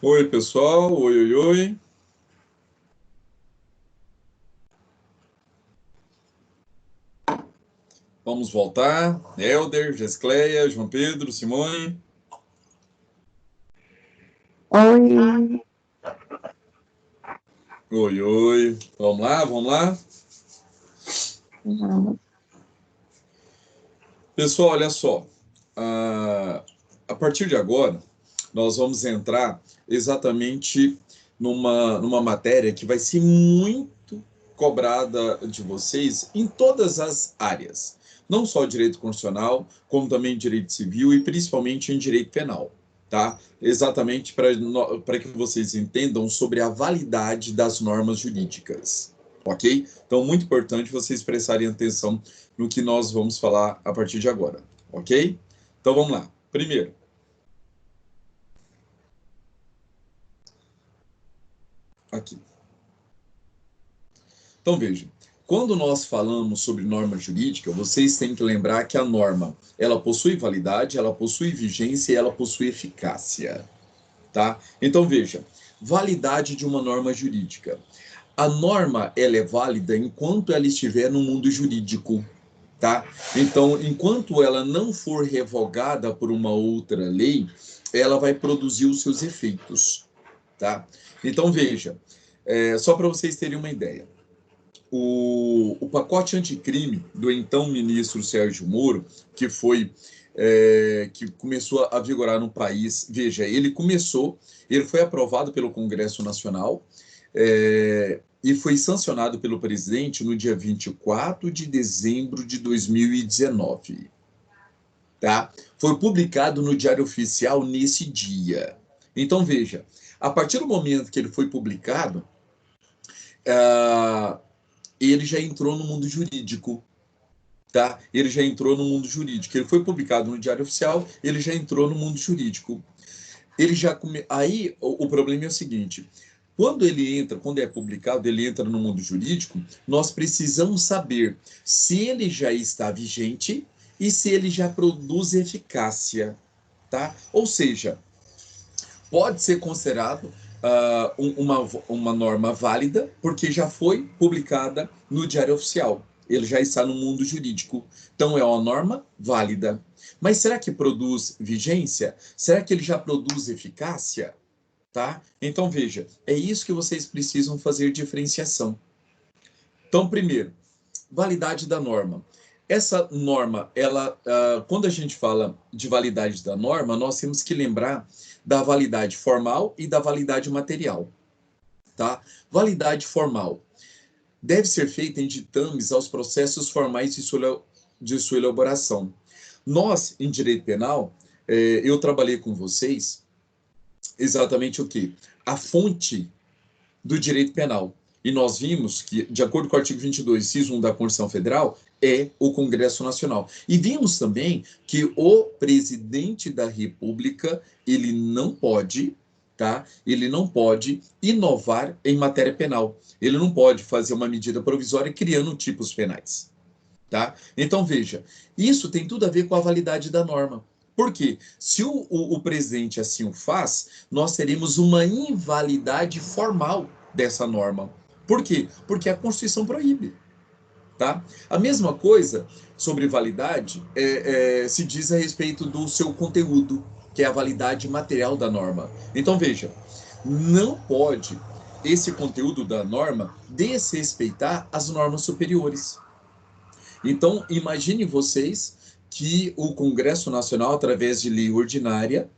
Oi, pessoal. Oi, oi, oi. Vamos voltar. Helder, Gescleia, João Pedro, Simone. Oi, Oi, oi. Vamos lá, vamos lá. vamos. Pessoal, olha só. A partir de agora, nós vamos entrar exatamente numa matéria que vai ser muito cobrada de vocês em todas as áreas. Não só direito constitucional, como também direito civil e principalmente em direito penal. Tá? Exatamente para que vocês entendam sobre a validade das normas jurídicas. Ok? Então, muito importante vocês prestarem atenção no que nós vamos falar a partir de agora. Ok? Então, vamos lá. Primeiro, aqui. Então, veja, quando nós falamos sobre norma jurídica, vocês têm que lembrar que a norma, ela possui validade, ela possui vigência e ela possui eficácia, tá? Então, veja, validade de uma norma jurídica. A norma, ela é válida enquanto ela estiver no mundo jurídico, tá? Então, enquanto ela não for revogada por uma outra lei, ela vai produzir os seus efeitos, tá? Então, veja, só para vocês terem uma ideia, o pacote anticrime do então ministro Sérgio Moro, que foi que começou a vigorar no país. Veja, ele foi aprovado pelo Congresso Nacional e foi sancionado pelo presidente no dia 24 de dezembro de 2019. Tá? Foi publicado no Diário Oficial nesse dia. Então, veja, a partir do momento que ele foi publicado, uh, ele já entrou no mundo jurídico, tá? Ele já entrou no mundo jurídico. Ele foi publicado no Diário Oficial, ele já entrou no mundo jurídico. Aí o problema é o seguinte: quando é publicado, ele entra no mundo jurídico, nós precisamos saber se ele já está vigente e se ele já produz eficácia, tá? Ou seja, pode ser considerado uma norma válida, porque já foi publicada no Diário Oficial. Ele já está no mundo jurídico. Então, é uma norma válida. Mas será que produz vigência? Será que ele já produz eficácia? Tá? Então, veja, é isso que vocês precisam fazer diferenciação. Então, primeiro, validade da norma. Essa norma, quando a gente fala de validade da norma, nós temos que lembrar da validade formal e da validade material. Tá? Validade formal deve ser feita em ditames aos processos formais de sua elaboração. Nós, em direito penal, eu trabalhei com vocês exatamente o quê? A fonte do direito penal. E nós vimos que, de acordo com o artigo 22, inciso 1 da Constituição Federal, é o Congresso Nacional. E vimos também que o presidente da República, ele não pode, tá? Ele não pode inovar em matéria penal. Ele não pode fazer uma medida provisória criando tipos penais, tá? Então, veja, isso tem tudo a ver com a validade da norma. Por quê? Se o presidente assim o faz, nós teremos uma invalidade formal dessa norma. Por quê? Porque a Constituição proíbe. Tá? A mesma coisa sobre validade se diz a respeito do seu conteúdo, que é a validade material da norma. Então, veja, não pode esse conteúdo da norma desrespeitar as normas superiores. Então, imagine vocês que o Congresso Nacional, através de lei ordinária,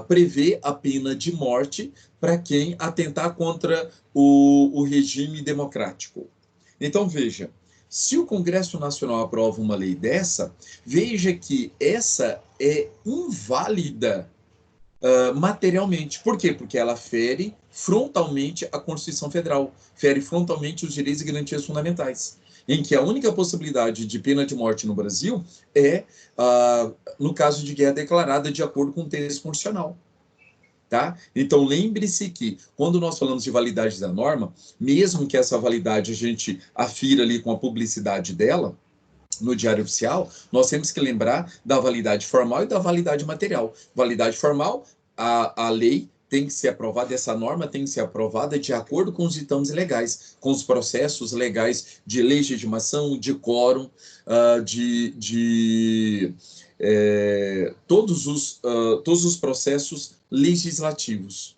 prevê a pena de morte para quem atentar contra o regime democrático. Então, veja, se o Congresso Nacional aprova uma lei dessa, veja que essa é inválida materialmente. Por quê? Porque ela fere frontalmente a Constituição Federal, fere frontalmente os direitos e garantias fundamentais, em que a única possibilidade de pena de morte no Brasil é no caso de guerra declarada de acordo com o texto constitucional. Tá? Então, lembre-se que, quando nós falamos de validade da norma, mesmo que essa validade a gente afira ali com a publicidade dela, no Diário Oficial, nós temos que lembrar da validade formal e da validade material. Validade formal, a lei tem que ser aprovada, essa norma tem que ser aprovada de acordo com os ditames legais, com os processos legais de legitimação, de quórum, todos os processos legislativos.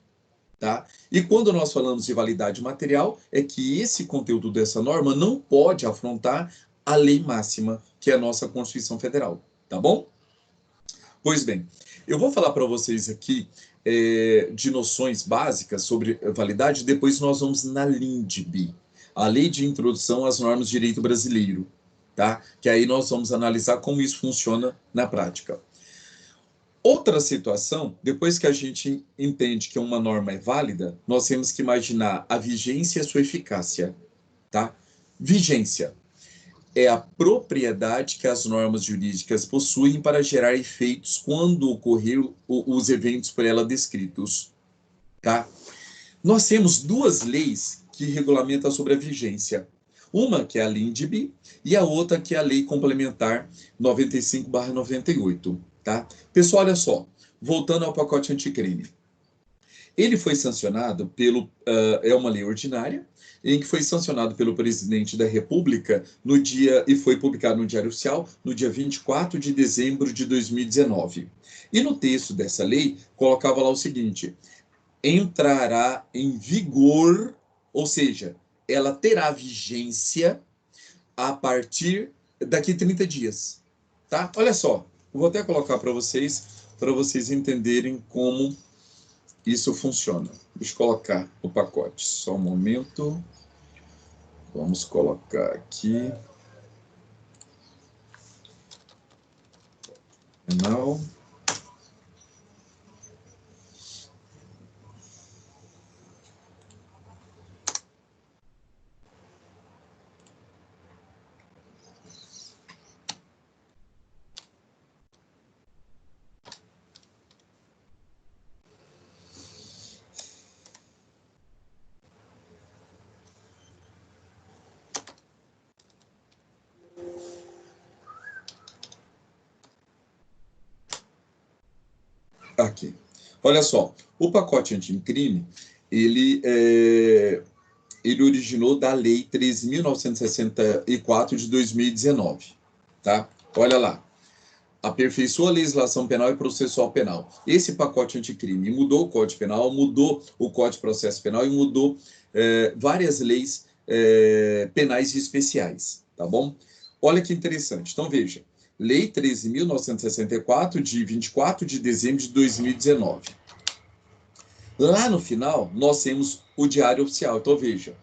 Tá? E quando nós falamos de validade material, é que esse conteúdo dessa norma não pode afrontar a lei máxima, que é a nossa Constituição Federal. Tá bom? Pois bem, eu vou falar para vocês aqui de noções básicas sobre validade, depois nós vamos na LINDB, a Lei de Introdução às Normas de Direito Brasileiro, tá? Que aí nós vamos analisar como isso funciona na prática. Outra situação, depois que a gente entende que uma norma é válida, nós temos que imaginar a vigência e a sua eficácia, tá? Vigência é a propriedade que as normas jurídicas possuem para gerar efeitos quando ocorrer os eventos por ela descritos, tá? Nós temos duas leis que regulamentam sobre a vigência. Uma que é a LINDB e a outra que é a Lei Complementar 95/98, tá? Pessoal, olha só, voltando ao pacote anticrime. Ele foi sancionado é uma lei ordinária, em que foi sancionado pelo presidente da República e foi publicado no Diário Oficial no dia 24 de dezembro de 2019. E no texto dessa lei, colocava lá o seguinte: entrará em vigor, ou seja, ela terá vigência a partir daqui 30 dias, tá? Olha só, eu vou até colocar para vocês entenderem como isso funciona. Deixa eu colocar o pacote, só um momento. Vamos colocar aqui. Não. Aqui. Olha só, o pacote anticrime, ele originou da Lei 13.964 de 2019, tá? Olha lá. Aperfeiçoa a legislação penal e processual penal. Esse pacote anticrime mudou o Código Penal, mudou o Código de Processo Penal e mudou várias leis penais especiais, tá bom? Olha que interessante. Então, veja. Lei 13.964, de 24 de dezembro de 2019. Lá no final, nós temos o Diário Oficial. Então, veja,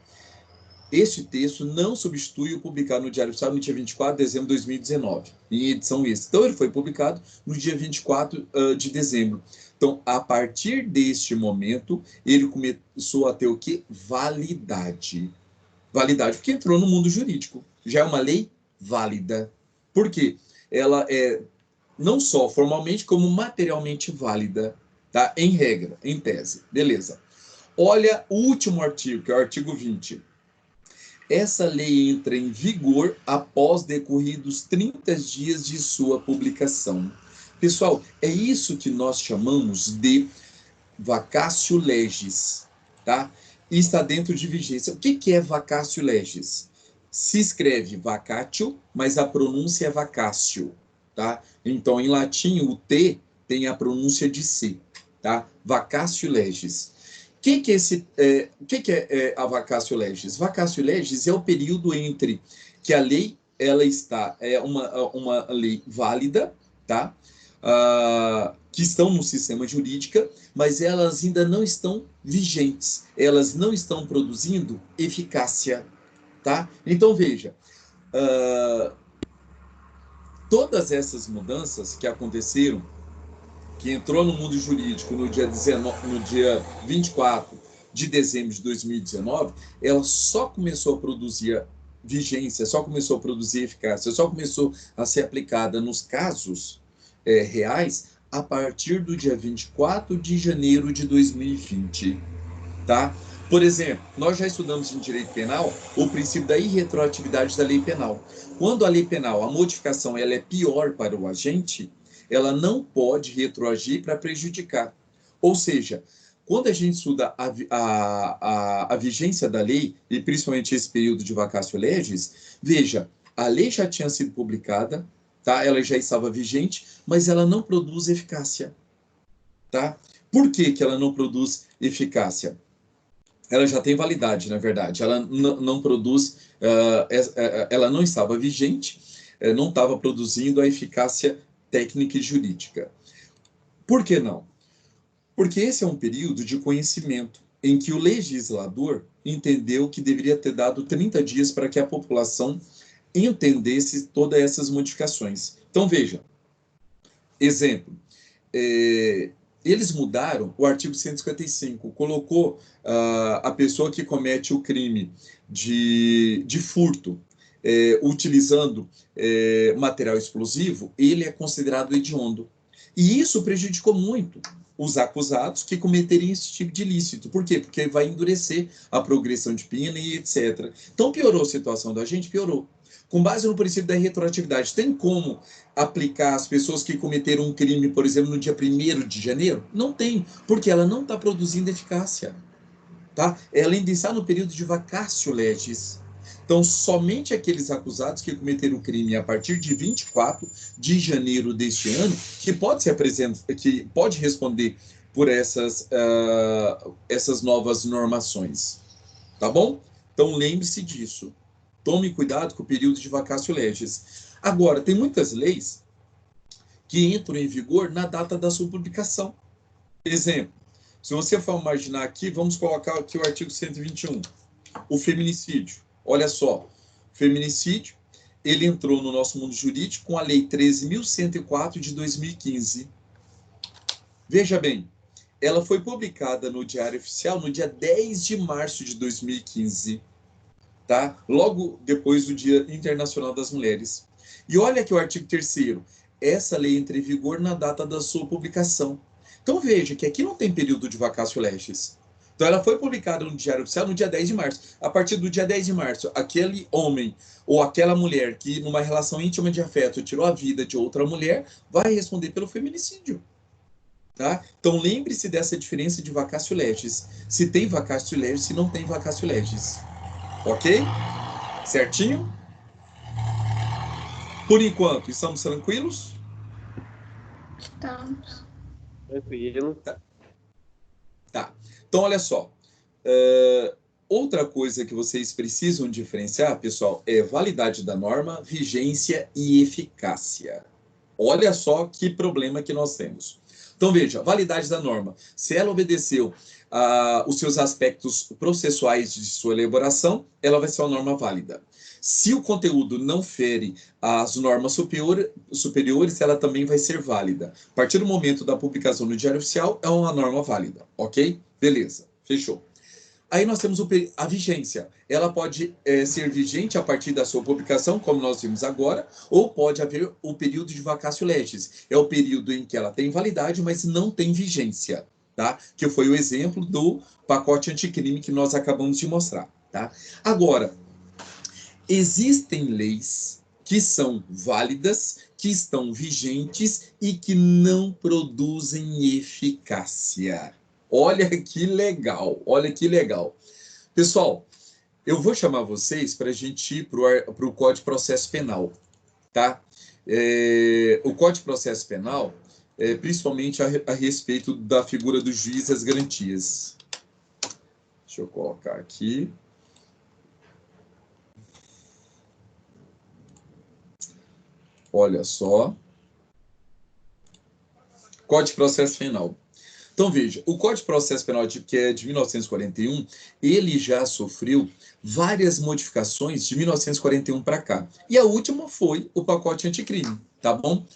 este texto não substitui o publicado no Diário Oficial no dia 24 de dezembro de 2019, em edição extra. Então, ele foi publicado no dia 24 de dezembro. Então, a partir deste momento, ele começou a ter o quê? Validade. Validade, porque entrou no mundo jurídico. Já é uma lei válida. Por quê? Ela é não só formalmente, como materialmente válida, tá? Em regra, em tese. Beleza. Olha o último artigo, que é o artigo 20. Essa lei entra em vigor após decorridos 30 dias de sua publicação. Pessoal, é isso que nós chamamos de vacatio legis, tá? E está dentro de vigência. O que é vacatio legis? Se escreve vacatio, mas a pronúncia é vacatio, tá? Então, em latim, o T tem a pronúncia de C, tá? Vacatio legis. O que é a vacatio legis? Vacatio legis é o período entre que a lei é uma lei válida, tá? Que estão no sistema jurídico, mas elas ainda não estão vigentes, elas não estão produzindo eficácia, tá? Então, veja, todas essas mudanças que aconteceram, que entrou no mundo jurídico no dia 24 de dezembro de 2019, ela só começou a produzir vigência, só começou a produzir eficácia, só começou a ser aplicada nos casos reais a partir do dia 24 de janeiro de 2020, tá? Por exemplo, nós já estudamos em direito penal o princípio da irretroatividade da lei penal. Quando a lei penal, a modificação ela é pior para o agente, ela não pode retroagir para prejudicar. Ou seja, quando a gente estuda a vigência da lei, e principalmente esse período de vacatio legis, veja, a lei já tinha sido publicada, tá? Ela já estava vigente, mas ela não produz eficácia. Tá? Por que que ela não produz eficácia? Ela já tem validade, na verdade. Ela não produz, ela não estava vigente, não estava produzindo a eficácia técnica e jurídica. Por que não? Porque esse é um período de conhecimento em que o legislador entendeu que deveria ter dado 30 dias para que a população entendesse todas essas modificações. Então, veja, exemplo, eles mudaram o artigo 155, colocou a pessoa que comete o crime de furto, utilizando material explosivo, ele é considerado hediondo. E isso prejudicou muito os acusados que cometeriam esse tipo de ilícito. Por quê? Porque vai endurecer a progressão de pena e etc. Então, piorou a situação da gente? Piorou. Com base no princípio da retroatividade, tem como aplicar as pessoas que cometeram um crime, por exemplo, no dia 1º de janeiro? Não tem, porque ela não está produzindo eficácia. Tá? Ela ainda está no período de vacatio legis. Então, somente aqueles acusados que cometeram o crime a partir de 24 de janeiro deste ano, que pode se apresentar, que pode responder por essas novas normações. Tá bom? Então, lembre-se disso. Tome cuidado com o período de vacatio legis. Agora, tem muitas leis que entram em vigor na data da sua publicação. Exemplo, se você for imaginar aqui, vamos colocar aqui o artigo 121, o feminicídio. Olha só, feminicídio, ele entrou no nosso mundo jurídico com a Lei 13.104 de 2015. Veja bem, ela foi publicada no Diário Oficial no dia 10 de março de 2015. Tá? Logo depois do Dia Internacional das Mulheres. E olha aqui o artigo 3º. Essa lei entra em vigor na data da sua publicação. Então veja que aqui não tem período de vacatio legis. Então ela foi publicada no Diário Oficial no dia 10 de março. A partir do dia 10 de março, aquele homem ou aquela mulher que numa relação íntima de afeto tirou a vida de outra mulher, vai responder pelo feminicídio. Tá? Então lembre-se dessa diferença de vacatio legis. Se tem vacatio legis, se não tem vacatio legis. Ok? Certinho? Por enquanto, estamos tranquilos? Estamos. Tranquilo. Tá. Então, olha só. Outra coisa que vocês precisam diferenciar, pessoal, é validade da norma, vigência e eficácia. Olha só que problema que nós temos. Então, veja, validade da norma. Se ela obedeceu os seus aspectos processuais de sua elaboração, ela vai ser uma norma válida. Se o conteúdo não fere as normas superiores, ela também vai ser válida. A partir do momento da publicação no Diário Oficial, é uma norma válida, ok? Beleza, fechou. Aí nós temos a vigência. Ela pode ser vigente a partir da sua publicação, como nós vimos agora, ou pode haver o período de vacatio legis. É o período em que ela tem validade, mas não tem vigência, tá? Que foi o exemplo do pacote anticrime que nós acabamos de mostrar, tá? Agora, existem leis que são válidas, que estão vigentes e que não produzem eficácia. Olha que legal, olha que legal. Pessoal, eu vou chamar vocês para a gente ir para o Código de Processo Penal, tá? O Código de Processo Penal, principalmente a respeito da figura do juiz e as garantias. Deixa eu colocar aqui. Olha só. Código de Processo Penal. Então, veja, o Código de Processo Penal, que é de 1941, ele já sofreu várias modificações de 1941 para cá. E a última foi o pacote anticrime, tá bom?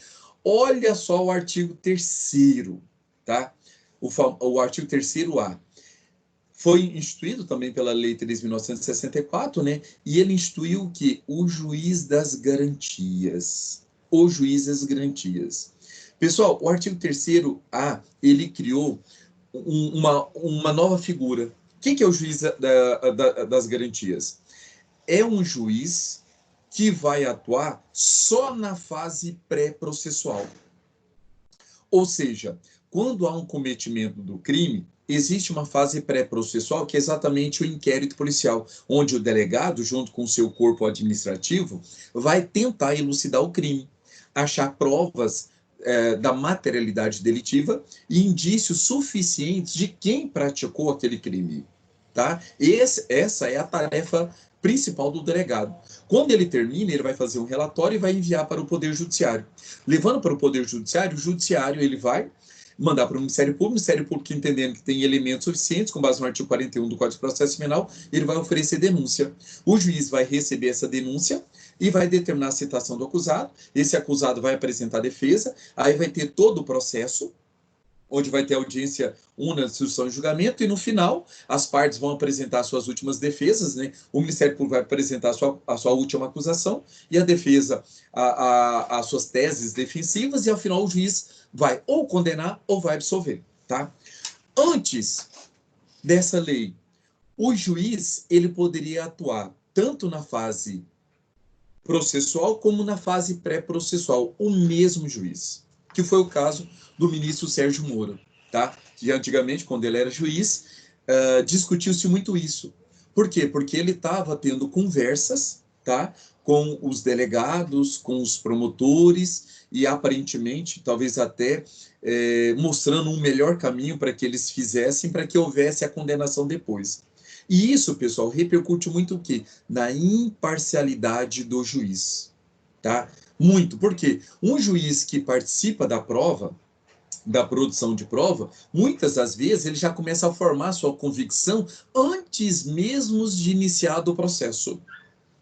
Olha só o artigo 3º, tá? O artigo 3º-A. Foi instituído também pela Lei 3.964, né? E ele instituiu o quê? O juiz das garantias. O juiz das garantias. Pessoal, o artigo 3º-A, ele criou uma nova figura. Quem que é o juiz das garantias? É um juiz que vai atuar só na fase pré-processual. Ou seja, quando há um cometimento do crime, existe uma fase pré-processual, que é exatamente o inquérito policial, onde o delegado, junto com o seu corpo administrativo, vai tentar elucidar o crime, achar provas da materialidade delitiva e indícios suficientes de quem praticou aquele crime. Tá? Essa é a tarefa principal do delegado. Quando ele termina, ele vai fazer um relatório e vai enviar para o Poder Judiciário. Levando para o Poder Judiciário, o Judiciário ele vai mandar para o Ministério Público, entendendo que tem elementos suficientes, com base no artigo 41 do Código de Processo Penal, ele vai oferecer denúncia. O juiz vai receber essa denúncia e vai determinar a citação do acusado. Esse acusado vai apresentar defesa, aí vai ter todo o processo, onde vai ter audiência una, instrução e julgamento, e no final, as partes vão apresentar suas últimas defesas, né? O Ministério Público vai apresentar a sua última acusação, e a defesa as suas teses defensivas, e ao final o juiz vai ou condenar ou vai absolver, tá? Antes dessa lei, o juiz ele poderia atuar tanto na fase processual como na fase pré-processual, o mesmo juiz, que foi o caso do ministro Sérgio Moro, tá? Que antigamente, quando ele era juiz, discutiu-se muito isso. Por quê? Porque ele estava tendo conversas, tá? Com os delegados, com os promotores, e aparentemente, talvez até mostrando um melhor caminho para que eles fizessem, para que houvesse a condenação depois. E isso, pessoal, repercute muito o quê? Na imparcialidade do juiz, tá? Muito, porque um juiz que participa da prova, da produção de prova, muitas das vezes ele já começa a formar sua convicção antes mesmo de iniciar o processo.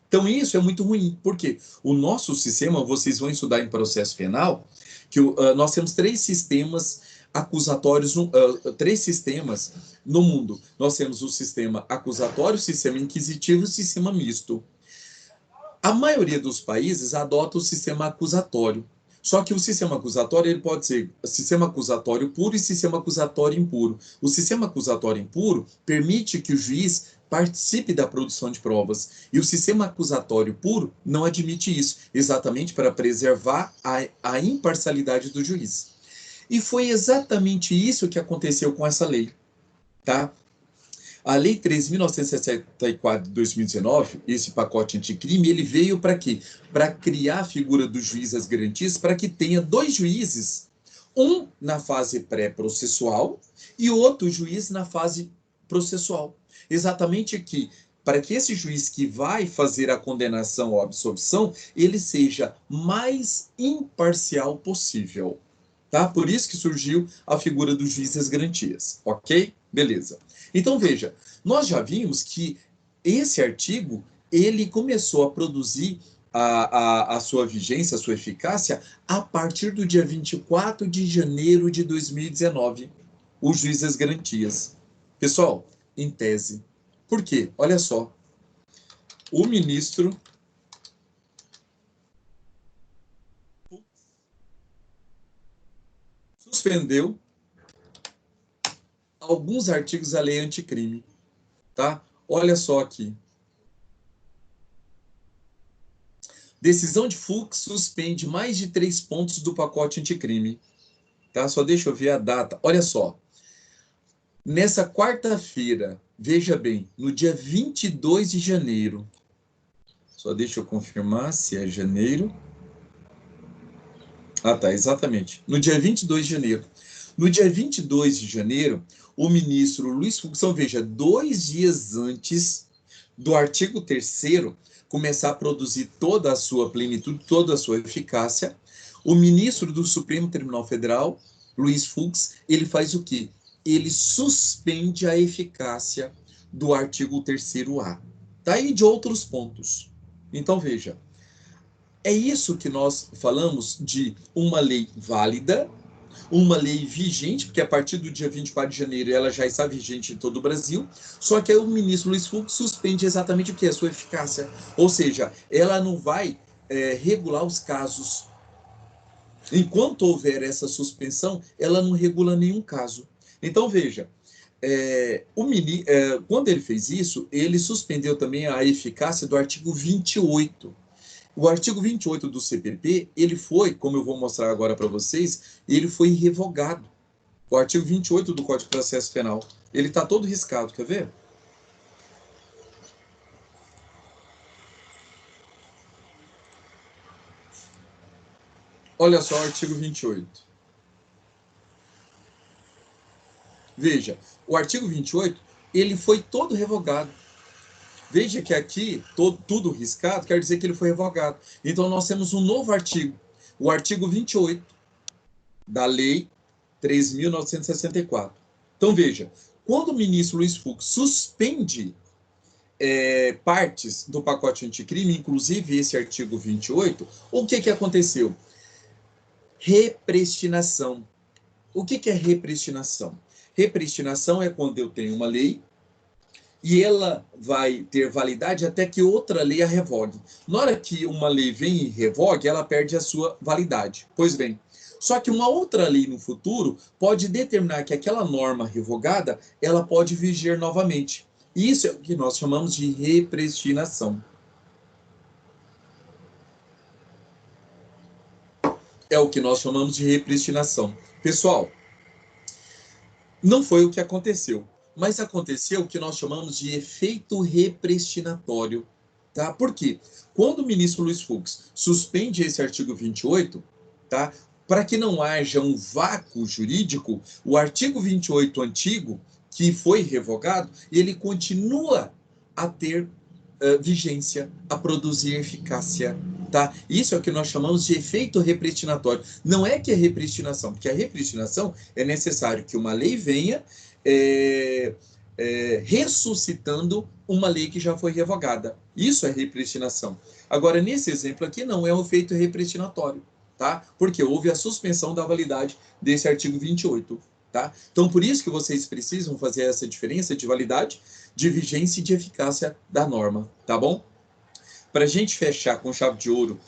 Então isso é muito ruim, porque o nosso sistema, vocês vão estudar em processo penal, que nós temos três sistemas acusatórios, três sistemas no mundo. Nós temos o sistema acusatório, o sistema inquisitivo e o sistema misto. A maioria dos países adota o sistema acusatório. Só que o sistema acusatório ele pode ser sistema acusatório puro e sistema acusatório impuro. O sistema acusatório impuro permite que o juiz participe da produção de provas. E o sistema acusatório puro não admite isso, exatamente para preservar a imparcialidade do juiz. E foi exatamente isso que aconteceu com essa lei, tá? A Lei 13.964 de 2019, esse pacote anticrime, ele veio para quê? Para criar a figura do juiz às garantias, para que tenha dois juízes, um na fase pré-processual e outro juiz na fase processual. Exatamente aqui, para que esse juiz que vai fazer a condenação ou absolvição, ele seja mais imparcial possível. Tá? Por isso que surgiu a figura do juiz às garantias, ok? Beleza. Então, veja, nós já vimos que esse artigo, ele começou a produzir a sua vigência, a sua eficácia, a partir do dia 24 de janeiro de 2019, o juiz às garantias. Pessoal, em tese. Por quê? Olha só, o ministro suspendeu alguns artigos da lei anticrime, tá? Olha só aqui. Decisão de Fux suspende mais de 3 pontos do pacote anticrime, tá? Só deixa eu ver a data. Olha só. Nessa quarta-feira, veja bem, no dia 22 de janeiro, só deixa eu confirmar se é janeiro. Ah, tá, exatamente. No dia 22 de janeiro. No dia 22 de janeiro, o ministro Luiz Fux, veja, 2 dias antes do artigo 3º começar a produzir toda a sua plenitude, toda a sua eficácia, o ministro do Supremo Tribunal Federal, Luiz Fux, ele faz o quê? Ele suspende a eficácia do artigo 3º-A. Daí de outros pontos. Então, veja, é isso que nós falamos de uma lei válida, uma lei vigente, porque a partir do dia 24 de janeiro ela já está vigente em todo o Brasil, só que aí o ministro Luiz Fux suspende exatamente o que? A sua eficácia. Ou seja, ela não vai regular os casos. Enquanto houver essa suspensão, ela não regula nenhum caso. Então, veja, quando ele fez isso, ele suspendeu também a eficácia do artigo 28. O artigo 28 do CPP, ele foi, como eu vou mostrar agora para vocês, ele foi revogado. O artigo 28 do Código de Processo Penal. Ele está todo riscado, quer ver? Olha só o artigo 28. Veja, o artigo 28, ele foi todo revogado. Veja que aqui, tudo riscado, quer dizer que ele foi revogado. Então, nós temos um novo artigo, o artigo 28 da Lei 3.964. Então, veja, quando o ministro Luiz Fux suspende partes do pacote anticrime, inclusive esse artigo 28, o que aconteceu? Repristinação. O que é repristinação? Repristinação é quando eu tenho uma lei e ela vai ter validade até que outra lei a revogue. Na hora que uma lei vem e revogue, ela perde a sua validade. Pois bem, só que uma outra lei no futuro pode determinar que aquela norma revogada, ela pode vigir novamente. Isso é o que nós chamamos de repristinação. É o que nós chamamos de repristinação. Pessoal, não foi o que aconteceu, mas aconteceu o que nós chamamos de efeito repristinatório. Tá? Por quê? Quando o ministro Luiz Fux suspende esse artigo 28, tá? Para que não haja um vácuo jurídico, o artigo 28 antigo, que foi revogado, ele continua a ter vigência, a produzir eficácia. Tá? Isso é o que nós chamamos de efeito repristinatório. Não é que é repristinação, porque a repristinação é necessário que uma lei venha ressuscitando uma lei que já foi revogada. Isso é repristinação. Agora, nesse exemplo aqui, não é um efeito repristinatório, tá? Porque houve a suspensão da validade desse artigo 28. Tá? Então, por isso que vocês precisam fazer essa diferença de validade, de vigência e de eficácia da norma, tá bom? Para a gente fechar com chave de ouro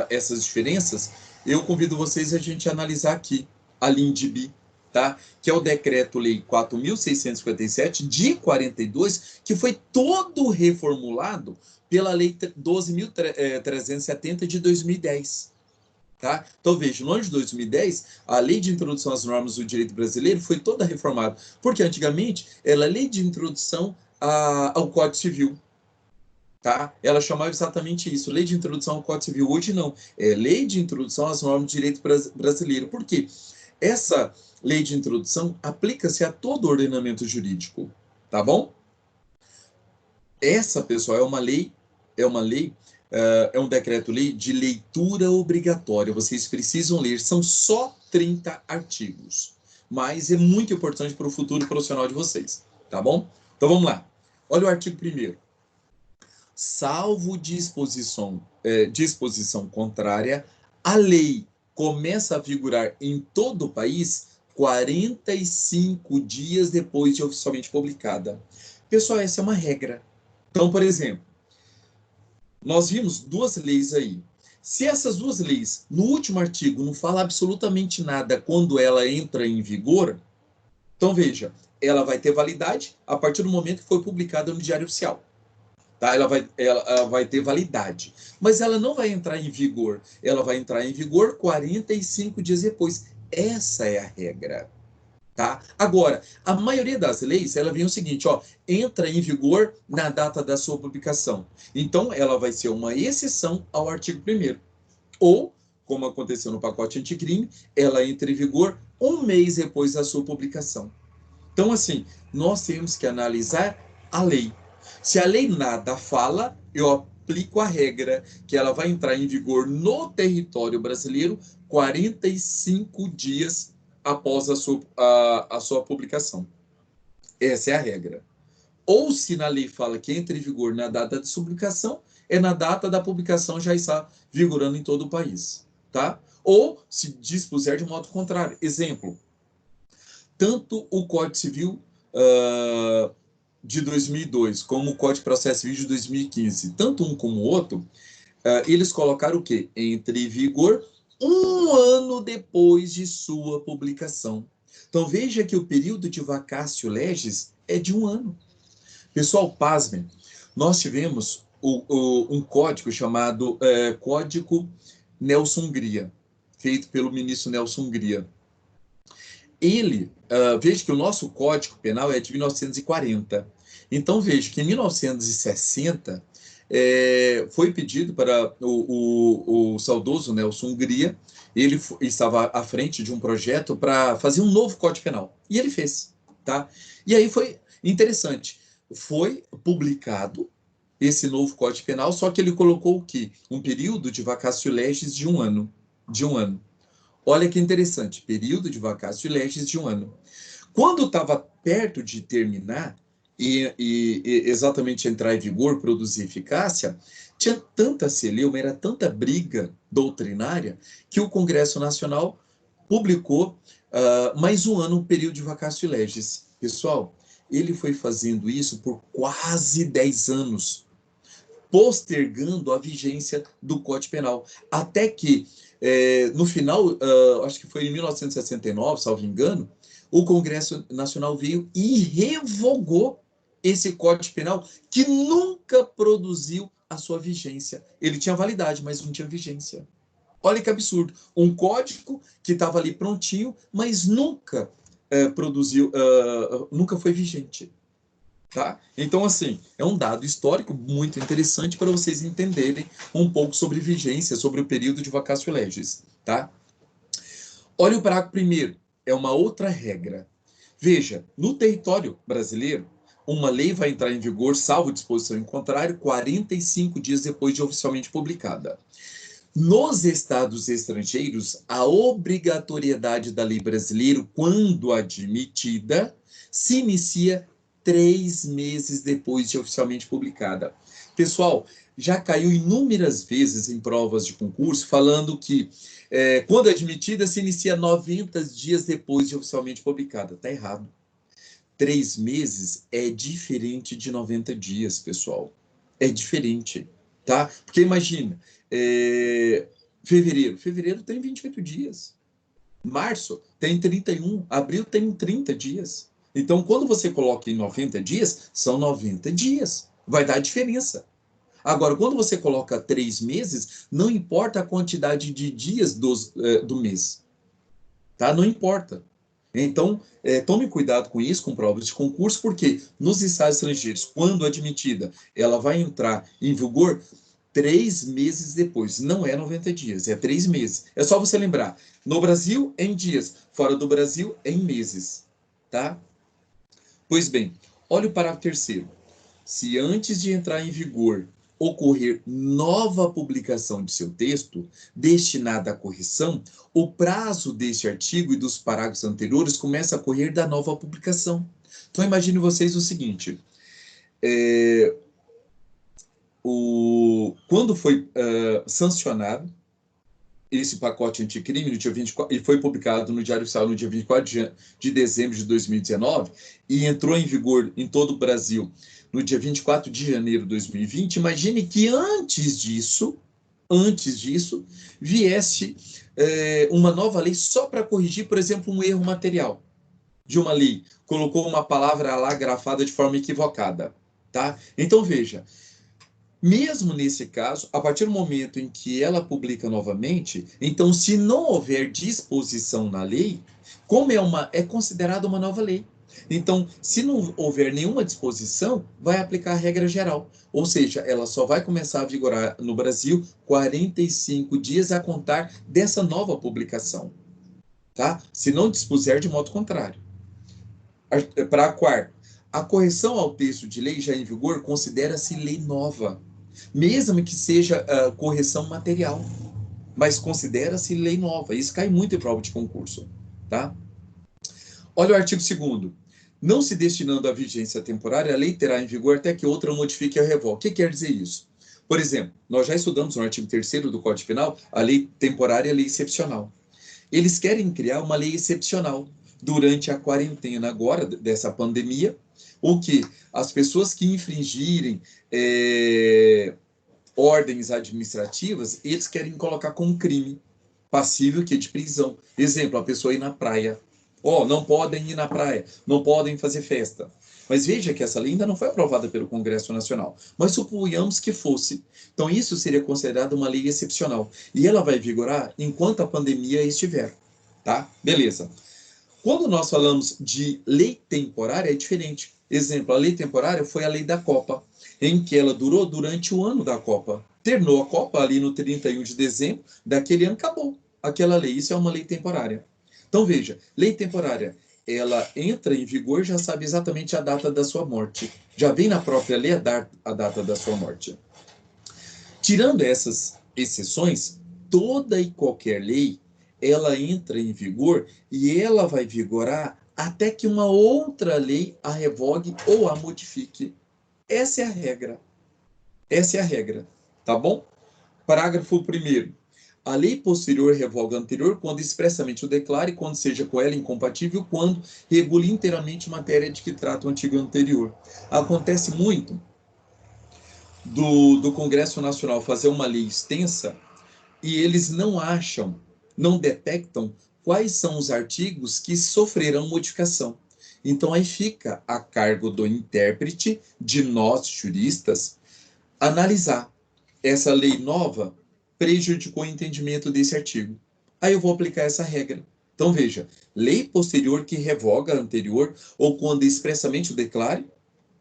essas diferenças, eu convido vocês a gente analisar aqui a LINDB, tá? Que é o Decreto-Lei 4.657 de 42, que foi todo reformulado pela Lei 12.370 de 2010. Tá? Então, veja, no ano de 2010, a Lei de Introdução às Normas do Direito Brasileiro foi toda reformada, porque antigamente era a Lei de Introdução ao Código Civil. Tá? Ela chamava exatamente isso, Lei de Introdução ao Código Civil. Hoje não, é Lei de Introdução às Normas do Direito Brasileiro. Por quê? Essa Lei de Introdução aplica-se a todo o ordenamento jurídico, tá bom? Essa, pessoal, é uma lei, é um decreto-lei de leitura obrigatória. Vocês precisam ler, são só 30 artigos, mas é muito importante para o futuro profissional de vocês, tá bom? Então vamos lá. Olha o artigo 1º. Salvo disposição contrária, a lei começa a vigorar em todo o país 45 dias depois de oficialmente publicada. Pessoal, essa é uma regra. Então, por exemplo, nós vimos duas leis aí. Se essas duas leis, no último artigo, não fala absolutamente nada quando ela entra em vigor, então veja, ela vai ter validade a partir do momento que foi publicada no Diário Oficial. Tá? Ela vai ter validade. Mas ela não vai entrar em vigor. Ela vai entrar em vigor 45 dias depois. Essa é a regra. Tá? Agora, a maioria das leis, ela vem o seguinte, ó, entra em vigor na data da sua publicação. Então, ela vai ser uma exceção ao artigo 1º. Ou, como aconteceu no pacote anticrime, ela entra em vigor um mês depois da sua publicação. Então, assim, nós temos que analisar a lei. Se a lei nada fala, eu aplico a regra que ela vai entrar em vigor no território brasileiro 45 dias após a sua publicação. Essa é a regra. Ou se na lei fala que entra em vigor na data de publicação, é na data da publicação já está vigorando em todo o país. Tá? Ou se dispuser de modo contrário. Exemplo, tanto o Código Civil de 2002 como o Código de Processo Civil de 2015, tanto um como o outro, eles colocaram o quê? Entre em vigor 1 ano depois de sua publicação. Então veja que o período de vacatio legis é de 1 ano. Pessoal, pasmem, nós tivemos um código chamado Código Nelson Hungria, feito pelo ministro Nelson Hungria. veja que o nosso Código Penal é de 1940. Então, veja que em 1960 foi pedido para o saudoso Nelson Hungria, ele estava à frente de um projeto para fazer um novo Código Penal. E ele fez, tá? E aí foi interessante. Foi publicado esse novo Código Penal, só que ele colocou o quê? Um período de vacatio legis de um ano. De um ano. Olha que interessante, período de vacatio legis de um ano. Quando estava perto de terminar e exatamente entrar em vigor, produzir eficácia, tinha tanta celeuma, era tanta briga doutrinária, que o Congresso Nacional publicou mais um ano, um período de vacatio legis. Pessoal, ele foi fazendo isso por quase 10 anos, postergando a vigência do Código Penal, até que, no final, acho que foi em 1969, salvo engano, o Congresso Nacional veio e revogou esse Código Penal, que nunca produziu a sua vigência. Ele tinha validade, mas não tinha vigência. Olha que absurdo. Um código que estava ali prontinho, mas nunca produziu, nunca foi vigente. Tá? Então, assim, é um dado histórico muito interessante para vocês entenderem um pouco sobre vigência, sobre o período de vacatio legis. Tá? Olha o parágrafo primeiro, é uma outra regra. Veja, no território brasileiro, uma lei vai entrar em vigor, salvo disposição em contrário, 45 dias depois de oficialmente publicada. Nos estados estrangeiros, a obrigatoriedade da lei brasileira, quando admitida, se inicia 3 meses depois de oficialmente publicada. Pessoal, já caiu inúmeras vezes em provas de concurso falando que quando admitida se inicia 90 dias depois de oficialmente publicada. Está errado. 3 meses é diferente de 90 dias, pessoal. É diferente, tá? Porque imagina, fevereiro tem 28 dias. Março tem 31, abril tem 30 dias. Então, quando você coloca em 90 dias, são 90 dias. Vai dar diferença. Agora, quando você coloca 3 meses, não importa a quantidade de dias do mês. Tá? Não importa. Então, tome cuidado com isso, com provas de concurso, porque nos estados estrangeiros, quando admitida, ela vai entrar em vigor 3 meses depois. Não é 90 dias, é 3 meses. É só você lembrar. No Brasil, é em dias. Fora do Brasil, é em meses. Tá? Pois bem, olha o parágrafo terceiro. Se antes de entrar em vigor ocorrer nova publicação de seu texto destinada à correção, o prazo deste artigo e dos parágrafos anteriores começa a correr da nova publicação. Então, imagine vocês o seguinte: quando foi sancionado esse pacote anticrime, no dia 24, e foi publicado no Diário Oficial no dia 24 de dezembro de 2019, e entrou em vigor em todo o Brasil no dia 24 de janeiro de 2020, imagine que antes disso, viesse uma nova lei só para corrigir, por exemplo, um erro material de uma lei. Colocou uma palavra lá grafada de forma equivocada. Tá? Então, veja, mesmo nesse caso, a partir do momento em que ela publica novamente, então, se não houver disposição na lei, como é considerada uma nova lei. Então, se não houver nenhuma disposição, vai aplicar a regra geral. Ou seja, ela só vai começar a vigorar no Brasil 45 dias a contar dessa nova publicação. Tá? Se não dispuser de modo contrário. Para a quarta, a correção ao texto de lei já em vigor considera-se lei nova, mesmo que seja correção material, mas considera-se lei nova. Isso cai muito em prova de concurso. Tá? Olha o artigo 2º. Não se destinando à vigência temporária, a lei terá em vigor até que outra modifique ou revogue. O que quer dizer isso? Por exemplo, nós já estudamos no artigo 3º do Código Penal a lei temporária e a lei excepcional. Eles querem criar uma lei excepcional durante a quarentena agora dessa pandemia, o que as pessoas que infringirem ordens administrativas, eles querem colocar como crime passível que de prisão. Exemplo, a pessoa ir na praia. Não podem ir na praia, não podem fazer festa. Mas veja que essa lei ainda não foi aprovada pelo Congresso Nacional. Mas suponhamos que fosse. Então isso seria considerado uma lei excepcional. E ela vai vigorar enquanto a pandemia estiver. Tá? Beleza. Quando nós falamos de lei temporária, é diferente. Exemplo, a lei temporária foi a lei da Copa, em que ela durou durante o ano da Copa. Terminou a Copa ali no 31 de dezembro daquele ano, acabou aquela lei. Isso é uma lei temporária. Então, veja, lei temporária, ela entra em vigor, já sabe exatamente a data da sua morte. Já vem na própria lei a data da sua morte. Tirando essas exceções, toda e qualquer lei, ela entra em vigor e ela vai vigorar até que uma outra lei a revogue ou a modifique. Essa é a regra. Essa é a regra, tá bom? Parágrafo 1º. A lei posterior revoga a anterior quando expressamente o declare, quando seja com ela incompatível, quando regule inteiramente matéria de que trata o antigo anterior. Acontece muito do Congresso Nacional fazer uma lei extensa e eles não acham, não detectam quais são os artigos que sofrerão modificação. Então aí fica a cargo do intérprete, de nós juristas, analisar essa lei nova prejudicou o entendimento desse artigo. Aí eu vou aplicar essa regra. Então veja, lei posterior que revoga a anterior ou quando expressamente o declare,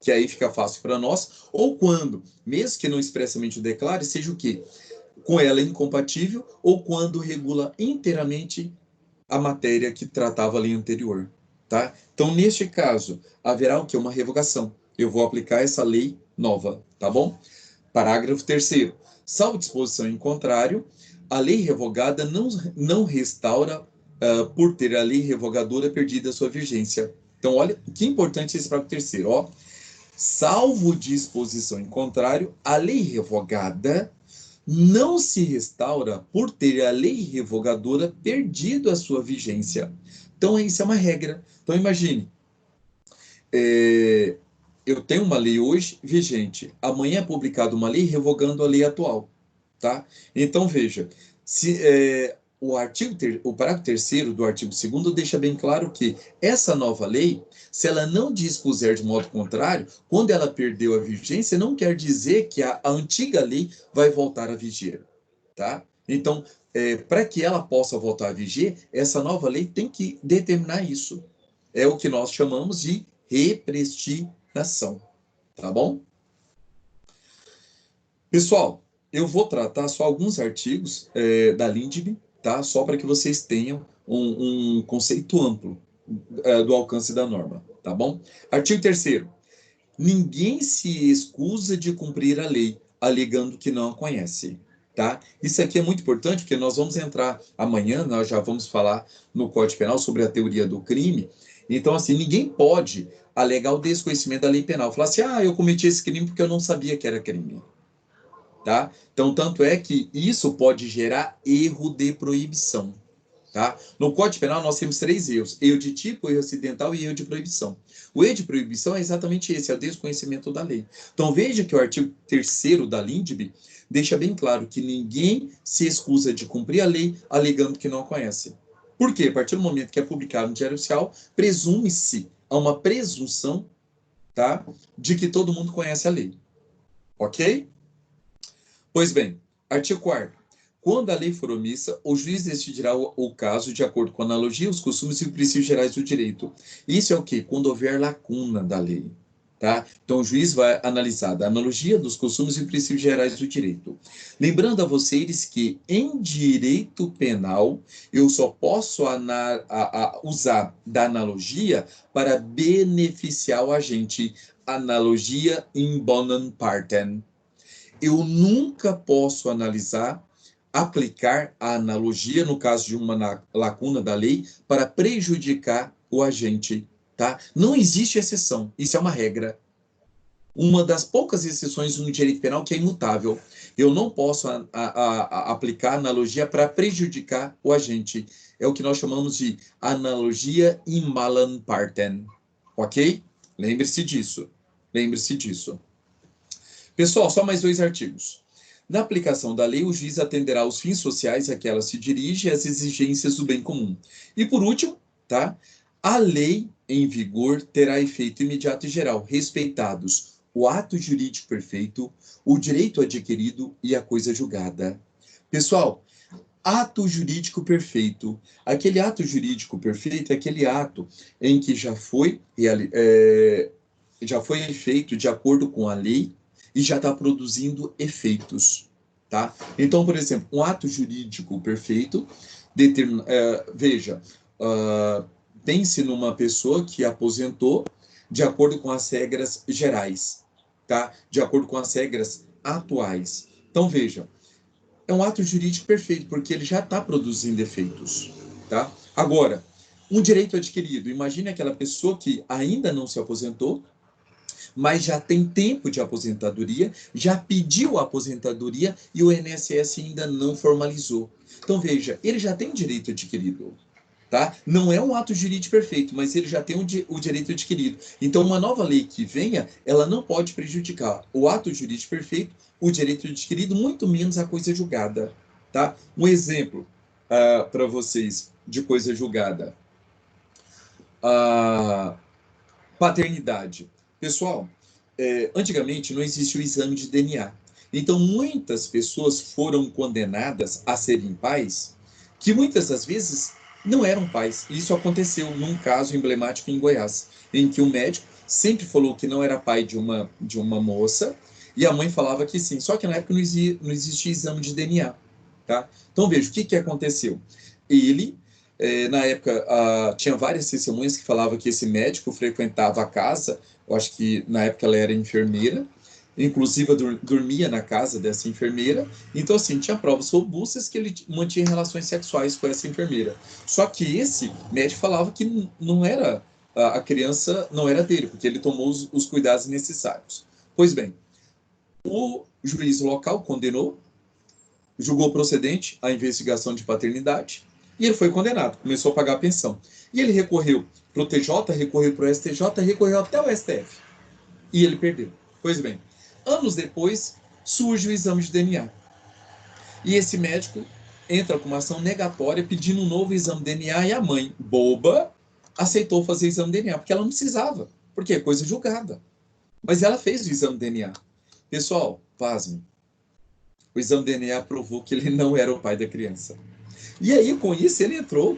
que aí fica fácil para nós, ou quando, mesmo que não expressamente o declare, seja o quê? Com ela incompatível ou quando regula inteiramente a matéria que tratava a lei anterior, tá? Então, neste caso, haverá o que? Uma revogação. Eu vou aplicar essa lei nova, tá bom? Parágrafo 3º. Salvo disposição em contrário, a lei revogada não restaura por ter a lei revogadora perdida sua vigência. Então, olha, que importante esse parágrafo 3º, ó. Salvo disposição em contrário, a lei revogada não se restaura por ter a lei revogadora perdido a sua vigência. Então, isso é uma regra. Então, imagine, eu tenho uma lei hoje vigente, amanhã é publicada uma lei revogando a lei atual, tá? Então, veja, se o parágrafo 3º do artigo 2º deixa bem claro que essa nova lei, se ela não dispuser de modo contrário, quando ela perdeu a vigência, não quer dizer que a antiga lei vai voltar a viger, tá? Então, para que ela possa voltar a viger, essa nova lei tem que determinar isso. É o que nós chamamos de repristinação, tá bom? Pessoal, eu vou tratar só alguns artigos da LINDB, tá? Só para que vocês tenham um conceito amplo do alcance da norma, tá bom? Artigo 3º. Ninguém se excusa de cumprir a lei, alegando que não a conhece, tá? Isso aqui é muito importante, porque nós vamos entrar amanhã, nós já vamos falar no Código Penal sobre a teoria do crime. Então, assim, ninguém pode alegar o desconhecimento da lei penal. Falar assim, eu cometi esse crime porque eu não sabia que era crime. Tá? Então, tanto é que isso pode gerar erro de proibição. Tá? No Código Penal, nós temos 3 erros: erro de tipo, erro acidental e erro de proibição. O erro de proibição é exatamente esse, é o desconhecimento da lei. Então, veja que o artigo 3º da LINDB deixa bem claro que ninguém se excusa de cumprir a lei alegando que não a conhece. Por quê? A partir do momento que é publicado no Diário Oficial, presume-se, há uma presunção, tá, de que todo mundo conhece a lei. Ok? Pois bem, artigo 4º. Quando a lei for omissa, o juiz decidirá o caso de acordo com a analogia, os costumes e princípios gerais do direito. Isso é o quê? Quando houver lacuna da lei. Tá? Então, o juiz vai analisar da analogia, dos costumes e princípios gerais do direito. Lembrando a vocês que, em direito penal, eu só posso usar da analogia para beneficiar o agente. Analogia in bonum partem. Eu nunca posso aplicar a analogia, no caso de uma lacuna da lei, para prejudicar o agente, tá? Não existe exceção, isso é uma regra. Uma das poucas exceções no direito penal que é imutável. Eu não posso aplicar analogia para prejudicar o agente. É o que nós chamamos de analogia in malum partem, ok? Lembre-se disso. Lembre-se disso. Pessoal, só mais 2 artigos. Na aplicação da lei, o juiz atenderá aos fins sociais a que ela se dirige e às exigências do bem comum. E por último, tá? A lei em vigor terá efeito imediato e geral, respeitados o ato jurídico perfeito, o direito adquirido e a coisa julgada. Pessoal, ato jurídico perfeito. Aquele ato jurídico perfeito é aquele ato em que já foi feito de acordo com a lei e já está produzindo efeitos, tá? Então, por exemplo, um ato jurídico perfeito, veja, pense numa pessoa que aposentou de acordo com as regras gerais, tá? De acordo com as regras atuais. Então, veja, é um ato jurídico perfeito, porque ele já está produzindo efeitos, tá? Agora, um direito adquirido. Imagine aquela pessoa que ainda não se aposentou, mas já tem tempo de aposentadoria, já pediu a aposentadoria e o INSS ainda não formalizou. Então, veja, ele já tem direito adquirido. Tá? Não é um ato jurídico perfeito, mas ele já tem o direito adquirido. Então, uma nova lei que venha, ela não pode prejudicar o ato jurídico perfeito, o direito adquirido, muito menos a coisa julgada. Tá? Um exemplo para vocês de coisa julgada. Paternidade. Pessoal, antigamente não existia o exame de DNA. Então, muitas pessoas foram condenadas a serem pais, que muitas das vezes não eram pais. Isso aconteceu num caso emblemático em Goiás, em que o médico sempre falou que não era pai de uma moça, e a mãe falava que sim. Só que na época não existia exame de DNA. Tá? Então, veja, o que aconteceu? Ele na época, tinha várias testemunhas que falavam que esse médico frequentava a casa, eu acho que na época ela era enfermeira, inclusive dormia na casa dessa enfermeira, então assim, tinha provas robustas que ele mantinha relações sexuais com essa enfermeira. Só que esse médico falava que não era, a criança não era dele, porque ele tomou os cuidados necessários. Pois bem, o juiz local condenou, julgou procedente a investigação de paternidade, e ele foi condenado, começou a pagar a pensão. E ele recorreu para o TJ, recorreu para o STJ, recorreu até o STF. E ele perdeu. Pois bem, anos depois, surge o exame de DNA. E esse médico entra com uma ação negatória pedindo um novo exame de DNA e a mãe, boba, aceitou fazer o exame de DNA, porque ela não precisava, porque é coisa julgada. Mas ela fez o exame de DNA. Pessoal, pasmem. O exame de DNA provou que ele não era o pai da criança. E aí, com isso, ele entrou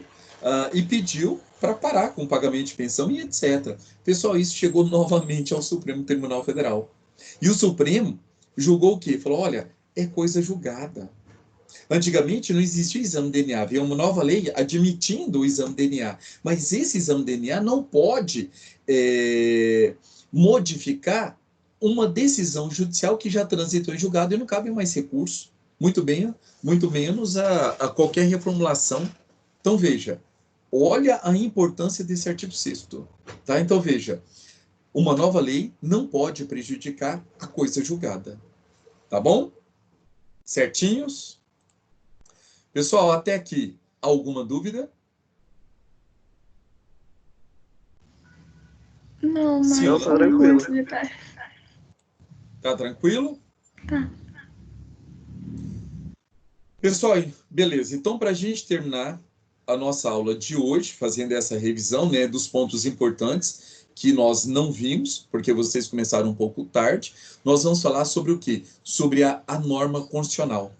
e pediu para parar com o pagamento de pensão e etc. Pessoal, isso chegou novamente ao Supremo Tribunal Federal. E o Supremo julgou o quê? Falou, olha, é coisa julgada. Antigamente não existia o exame de DNA, havia uma nova lei admitindo o exame de DNA. Mas esse exame de DNA não pode modificar uma decisão judicial que já transitou em julgado e não cabe mais recurso. Muito menos a qualquer reformulação. Então, veja, olha a importância desse artigo 6º. Tá? Então, veja, uma nova lei não pode prejudicar a coisa julgada. Tá bom? Certinhos? Pessoal, até aqui, alguma dúvida? Não, mas Sim, tá tranquilo. Tá tranquilo? Tá. Pessoal, beleza. Então, para a gente terminar a nossa aula de hoje, fazendo essa revisão, né, dos pontos importantes que nós não vimos, porque vocês começaram um pouco tarde, nós vamos falar sobre o quê? Sobre a norma constitucional,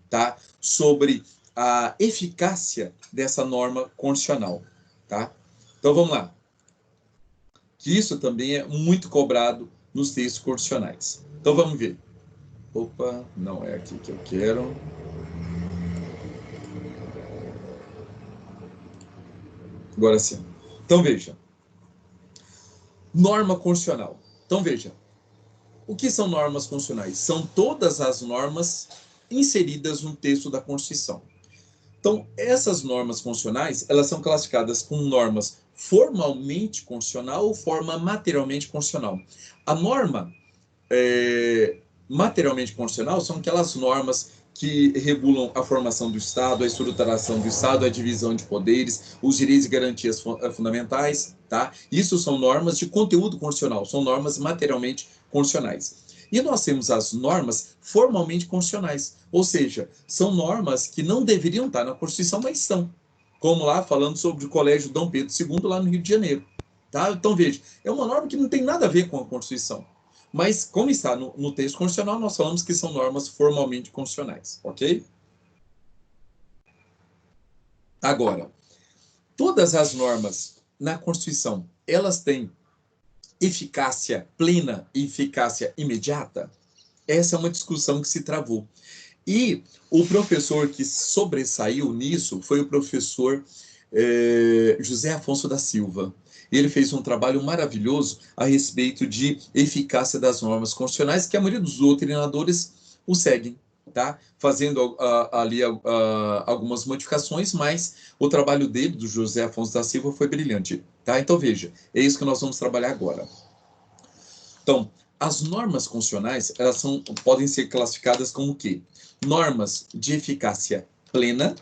tá? Sobre a eficácia dessa norma constitucional, tá? Então, vamos lá. Que isso também é muito cobrado nos textos constitucionais. Então, vamos ver. Opa, não é aqui que eu quero. Agora sim. Então, veja. Norma constitucional. Então, veja. O que são normas constitucionais? São todas as normas inseridas no texto da Constituição. Então, essas normas constitucionais, elas são classificadas como normas formalmente constitucional ou forma materialmente constitucional. A norma materialmente constitucional são aquelas normas que regulam a formação do Estado, a estruturação do Estado, a divisão de poderes, os direitos e garantias fundamentais, tá? Isso são normas de conteúdo constitucional, são normas materialmente constitucionais. E nós temos as normas formalmente constitucionais, ou seja, são normas que não deveriam estar na Constituição, mas estão. Como lá, falando sobre o Colégio Dom Pedro II, lá no Rio de Janeiro. Tá? Então, veja, é uma norma que não tem nada a ver com a Constituição. Mas, como está no texto constitucional, nós falamos que são normas formalmente constitucionais, ok? Agora, todas as normas na Constituição, elas têm eficácia plena e eficácia imediata? Essa é uma discussão que se travou. E o professor que sobressaiu nisso foi o professor José Afonso da Silva. Ele fez um trabalho maravilhoso a respeito de eficácia das normas constitucionais, que a maioria dos doutrinadores o seguem, tá? Fazendo ali algumas modificações, mas o trabalho dele, do José Afonso da Silva, foi brilhante, tá? Então, veja, é isso que nós vamos trabalhar agora. Então, as normas constitucionais, elas podem ser classificadas como o quê? Normas de eficácia plena,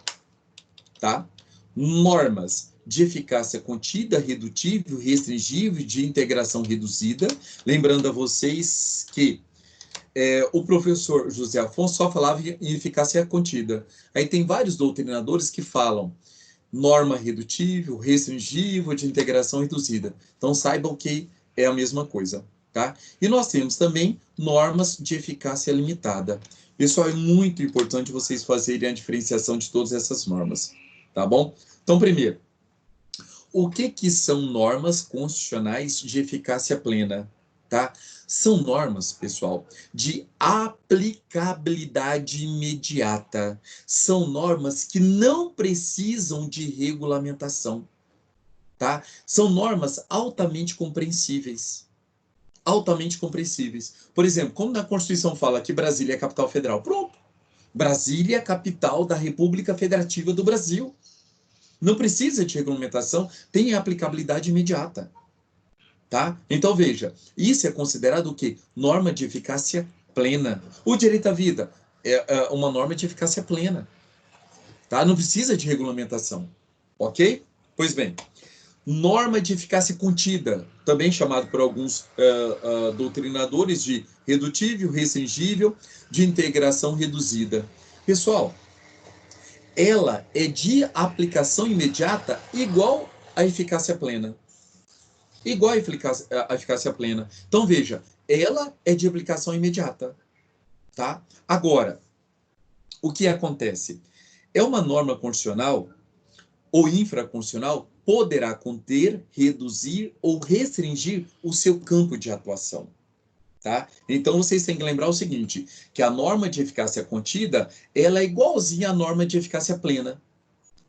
tá? Normas de eficácia contida, redutível, restringível, de integração reduzida. Lembrando a vocês que o professor José Afonso só falava em eficácia contida. Aí tem vários doutrinadores que falam norma redutível, restringível, de integração reduzida. Então saibam que é a mesma coisa, tá? E nós temos também normas de eficácia limitada. Pessoal, é muito importante vocês fazerem a diferenciação de todas essas normas, tá bom? Então, primeiro, o que são normas constitucionais de eficácia plena, tá? São normas, pessoal, de aplicabilidade imediata. São normas que não precisam de regulamentação, tá? São normas altamente compreensíveis. Altamente compreensíveis. Por exemplo, como na Constituição fala que Brasília é a capital federal, pronto. Brasília é a capital da República Federativa do Brasil. Não precisa de regulamentação, tem aplicabilidade imediata. Tá? Então, veja, isso é considerado o quê? Norma de eficácia plena. O direito à vida é uma norma de eficácia plena. Tá? Não precisa de regulamentação. Ok? Pois bem, norma de eficácia contida, também chamado por alguns doutrinadores de redutível, restringível, de integração reduzida. Pessoal, ela é de aplicação imediata igual à eficácia plena. Igual à eficácia plena. Então, veja, ela é de aplicação imediata. Tá? Agora, o que acontece? É uma norma constitucional ou infraconstitucional poderá conter, reduzir ou restringir o seu campo de atuação. Tá? Então, vocês têm que lembrar o seguinte, que a norma de eficácia contida, ela é igualzinha à norma de eficácia plena.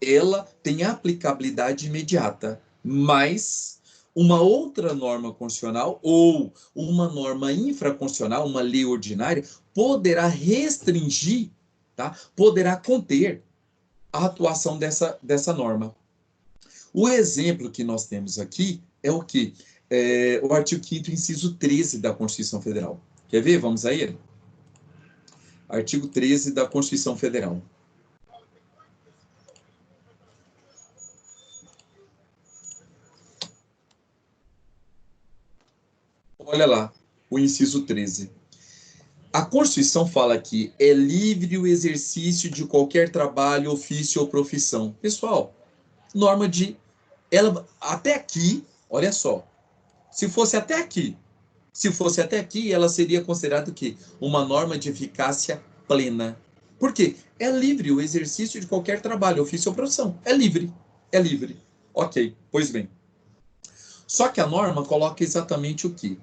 Ela tem aplicabilidade imediata, mas uma outra norma constitucional ou uma norma infraconstitucional, uma lei ordinária, poderá restringir, tá? Poderá conter a atuação dessa norma. O exemplo que nós temos aqui é o quê? O artigo 5º, inciso 13 da Constituição Federal. Quer ver? Vamos a ele? Artigo 13 da Constituição Federal. Olha lá, o inciso 13. A Constituição fala que é livre o exercício de qualquer trabalho, ofício ou profissão. Pessoal, norma de... até aqui, olha só, se fosse até aqui, ela seria considerada o quê? Uma norma de eficácia plena. Por quê? É livre o exercício de qualquer trabalho, ofício ou profissão. É livre. É livre. Ok, pois bem. Só que a norma coloca exatamente o quê?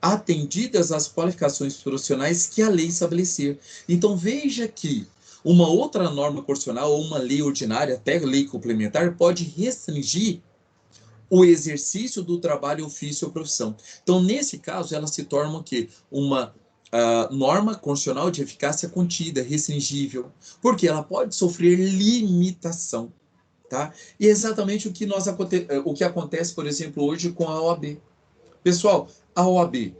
Atendidas as qualificações profissionais que a lei estabelecer. Então, veja que uma outra norma constitucional ou uma lei ordinária, até lei complementar, pode restringir o exercício do trabalho, ofício ou profissão. Então, nesse caso, ela se torna o quê? Uma norma constitucional de eficácia contida, restringível, porque ela pode sofrer limitação. Tá? E é exatamente o que acontece, por exemplo, hoje com a OAB. Pessoal, a OAB,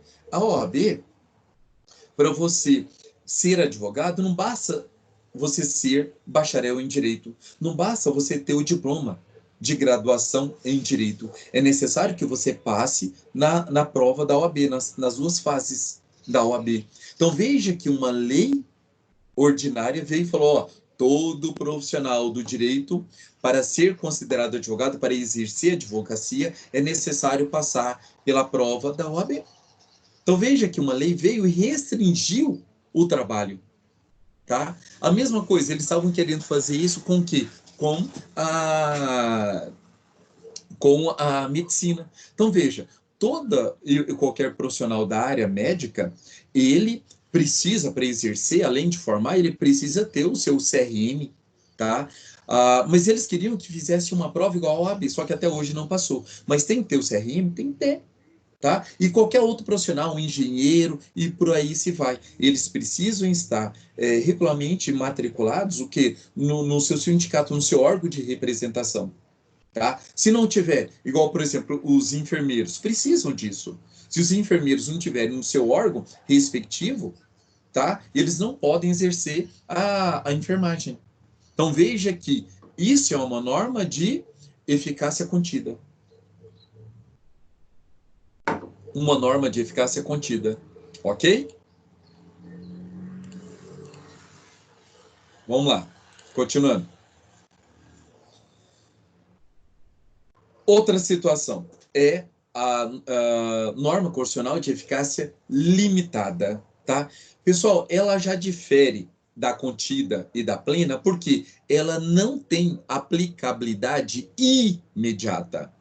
para você ser advogado, não basta você ser bacharel em direito, não basta você ter o diploma de graduação em direito. É necessário que você passe na prova da OAB, nas duas fases da OAB. Então veja que uma lei ordinária veio e falou, ó, todo profissional do direito, para ser considerado advogado, para exercer advocacia, é necessário passar pela prova da OAB. Então veja que uma lei veio e restringiu o trabalho. Tá? A mesma coisa, eles estavam querendo fazer isso com o quê? com a medicina. Então, veja, toda e qualquer profissional da área médica, ele precisa, para exercer, além de formar, ele precisa ter o seu CRM, tá? Mas eles queriam que fizesse uma prova igual ao OAB, só que até hoje não passou. Mas tem que ter o CRM? Tem que ter. Tá? E qualquer outro profissional, um engenheiro, e por aí se vai. Eles precisam estar regularmente matriculados, o quê? No seu sindicato, no seu órgão de representação. Tá? Se não tiver, igual, por exemplo, os enfermeiros, precisam disso. Se os enfermeiros não tiverem no seu órgão respectivo, tá? Eles não podem exercer a enfermagem. Então, veja que isso é uma norma de eficácia contida. Uma norma de eficácia contida. Ok? Vamos lá. Continuando. Outra situação é a norma constitucional de eficácia limitada, tá? Pessoal, ela já difere da contida e da plena porque ela não tem aplicabilidade imediata.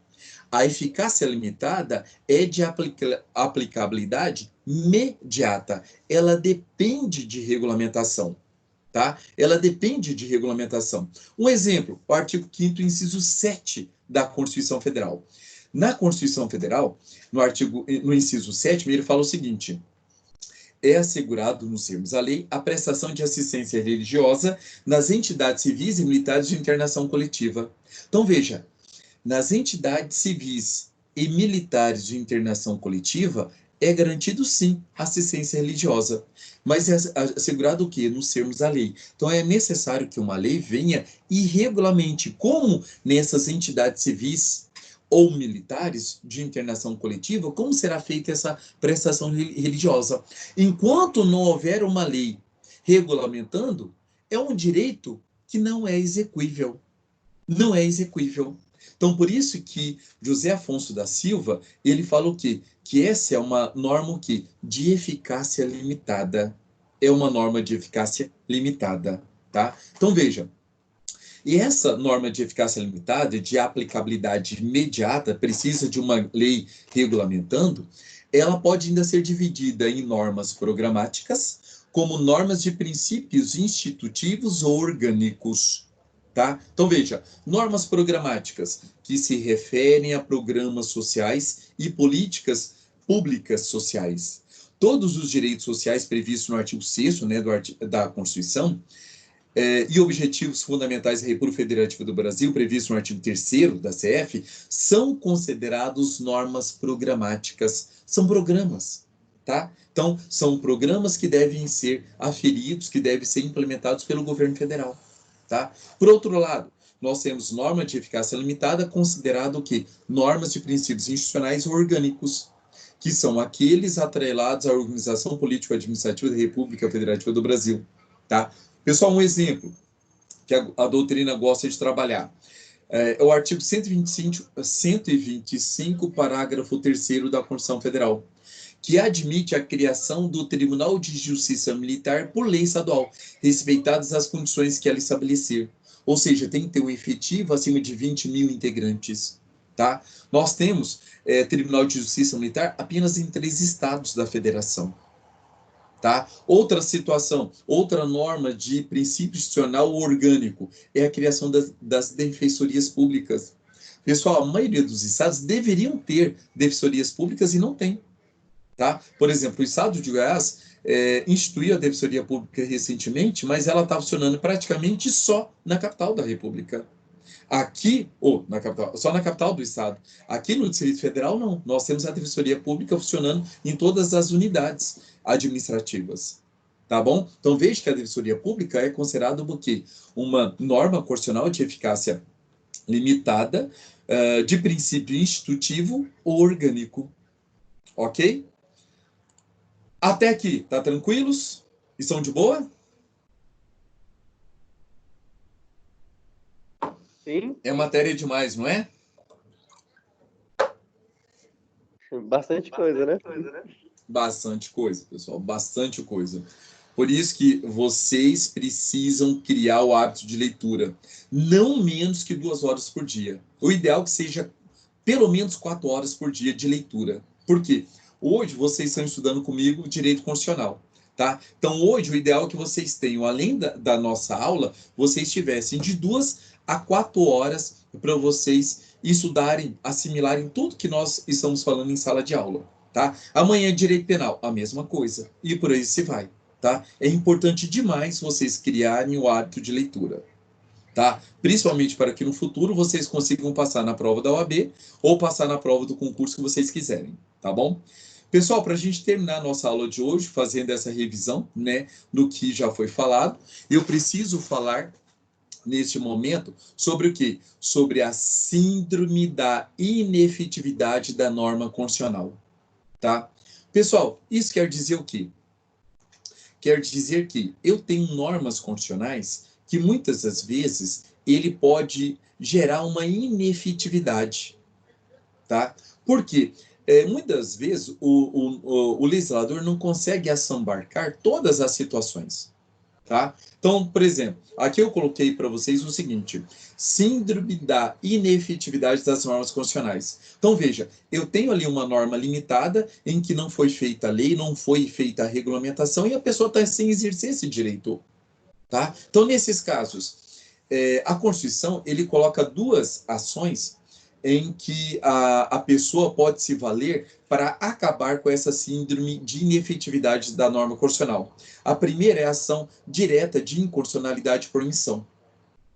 A eficácia limitada é de aplicabilidade imediata. Ela depende de regulamentação. Tá? Ela depende de regulamentação. Um exemplo, o artigo 5º, inciso 7 da Constituição Federal. Na Constituição Federal, no inciso 7º, ele fala o seguinte: é assegurado, nos termos da lei, a prestação de assistência religiosa nas entidades civis e militares de internação coletiva. Então, veja, nas entidades civis e militares de internação coletiva, é garantido, sim, assistência religiosa. Mas é assegurado o quê? Nos termos da lei. Então, é necessário que uma lei venha e regulamente como nessas entidades civis ou militares de internação coletiva, como será feita essa prestação religiosa. Enquanto não houver uma lei regulamentando, é um direito que não é exequível. Não é exequível. Então, por isso que José Afonso da Silva, ele fala o quê? Que essa é uma norma o quê? De eficácia limitada. É uma norma de eficácia limitada, tá? Então, veja, e essa norma de eficácia limitada, de aplicabilidade imediata, precisa de uma lei regulamentando, ela pode ainda ser dividida em normas programáticas, como normas de princípios institutivos ou orgânicos. Tá? Então, veja, normas programáticas que se referem a programas sociais e políticas públicas sociais. Todos os direitos sociais previstos no artigo 6º, né, da Constituição, e objetivos fundamentais da República Federativa do Brasil, previsto no artigo 3º da CF, são considerados normas programáticas. São programas, tá? Então, são programas que devem ser aferidos, que devem ser implementados pelo governo federal, tá? Por outro lado, nós temos norma de eficácia limitada, considerado o quê? Normas de princípios institucionais orgânicos, que são aqueles atrelados à organização político-administrativa da República Federativa do Brasil, tá? Pessoal, um exemplo que a doutrina gosta de trabalhar é o artigo 125, parágrafo 3º da Constituição Federal, que admite a criação do Tribunal de Justiça Militar por lei estadual, respeitadas as condições que ela estabelecer. Ou seja, tem que ter um efetivo acima de 20 mil integrantes. Tá? Nós temos Tribunal de Justiça Militar apenas em 3 estados da federação. Tá? Outra situação, outra norma de princípio institucional orgânico é a criação das defensorias públicas. Pessoal, a maioria dos estados deveriam ter defensorias públicas e não tem. Tá? Por exemplo, o estado de Goiás instituiu a defensoria pública recentemente, mas ela está funcionando praticamente só na capital da República. Aqui, na capital, só na capital do estado. Aqui no Distrito Federal, não. Nós temos a Defensoria Pública funcionando em todas as unidades administrativas. Tá bom? Então, veja que a Defensoria Pública é considerada o quê? Uma norma constitucional de eficácia limitada, de princípio institutivo ou orgânico. Ok? Até aqui, tá tranquilos? Estão de boa? Sim. É matéria demais, não é? Bastante coisa, né? Bastante coisa, pessoal, bastante coisa. Por isso que vocês precisam criar o hábito de leitura. Não menos que 2 horas por dia. O ideal é que seja pelo menos 4 horas por dia de leitura. Por quê? Hoje vocês estão estudando comigo direito constitucional. Tá? Então, hoje, o ideal é que vocês tenham, além da nossa aula, vocês tivessem de 2 a 4 horas para vocês estudarem, assimilarem tudo que nós estamos falando em sala de aula. Tá? Amanhã, direito penal, a mesma coisa. E por aí se vai. Tá? É importante demais vocês criarem o hábito de leitura. Tá? Principalmente para que no futuro vocês consigam passar na prova da OAB ou passar na prova do concurso que vocês quiserem. Tá bom? Pessoal, para a gente terminar a nossa aula de hoje, fazendo essa revisão, né, do que já foi falado, eu preciso falar, neste momento, sobre o quê? Sobre a síndrome da inefetividade da norma constitucional, tá? Pessoal, isso quer dizer o quê? Quer dizer que eu tenho normas constitucionais que muitas das vezes ele pode gerar uma inefetividade, tá? Por quê? Muitas vezes o legislador não consegue assambarcar todas as situações, tá? Então, por exemplo, aqui eu coloquei para vocês o seguinte: síndrome da inefetividade das normas constitucionais. Então, veja, eu tenho ali uma norma limitada em que não foi feita a lei, não foi feita a regulamentação e a pessoa está sem exercer esse direito, tá? Então, nesses casos, a Constituição ele coloca 2 ações em que a pessoa pode se valer para acabar com essa síndrome de inefetividade da norma constitucional. A primeira é a ação direta de inconstitucionalidade por omissão.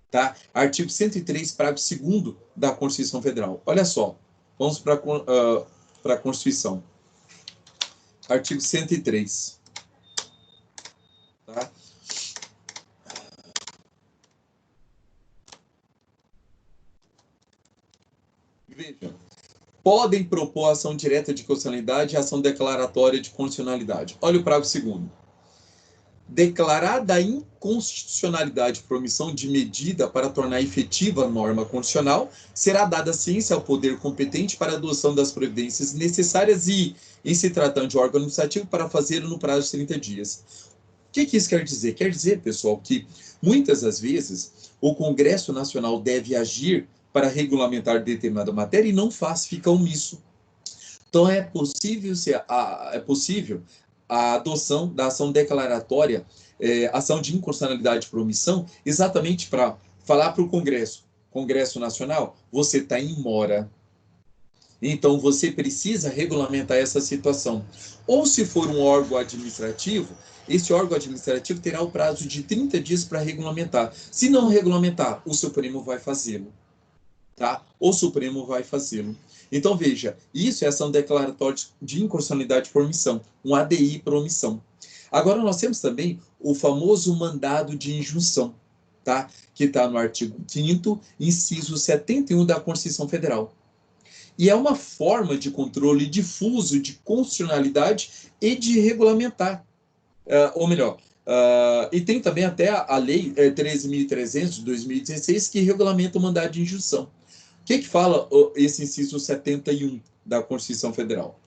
Tá? Artigo 103, parágrafo 2º da Constituição Federal. Olha só, vamos para a Constituição. Artigo 103. Tá? Veja, podem propor ação direta de constitucionalidade e ação declaratória de constitucionalidade. Olha o parágrafo 2º. Declarada a inconstitucionalidade por omissão de medida para tornar efetiva a norma constitucional, será dada ciência ao poder competente para a adoção das providências necessárias e, em se tratando de órgão administrativo, para fazê-lo no prazo de 30 dias. O que isso quer dizer? Quer dizer, pessoal, que muitas das vezes o Congresso Nacional deve agir para regulamentar determinada matéria e não faz, fica omisso. Então, é possível a adoção da ação declaratória, ação de inconstitucionalidade por omissão, exatamente para falar para o Congresso Nacional, você está em mora. Então, você precisa regulamentar essa situação. Ou, se for um órgão administrativo, esse órgão administrativo terá o prazo de 30 dias para regulamentar. Se não regulamentar, o Supremo vai fazê-lo. Tá? O Supremo vai fazê-lo. Então, veja, isso é ação declaratória de inconstitucionalidade por omissão, um ADI por omissão. Agora, nós temos também o famoso mandado de injunção, tá? Que está no artigo 5º, inciso 71 da Constituição Federal. E é uma forma de controle difuso de constitucionalidade e de regulamentar. Ou melhor, e tem também até a Lei 13.300 de 2016, que regulamenta o mandado de injunção. O que fala esse inciso 71 da Constituição Federal?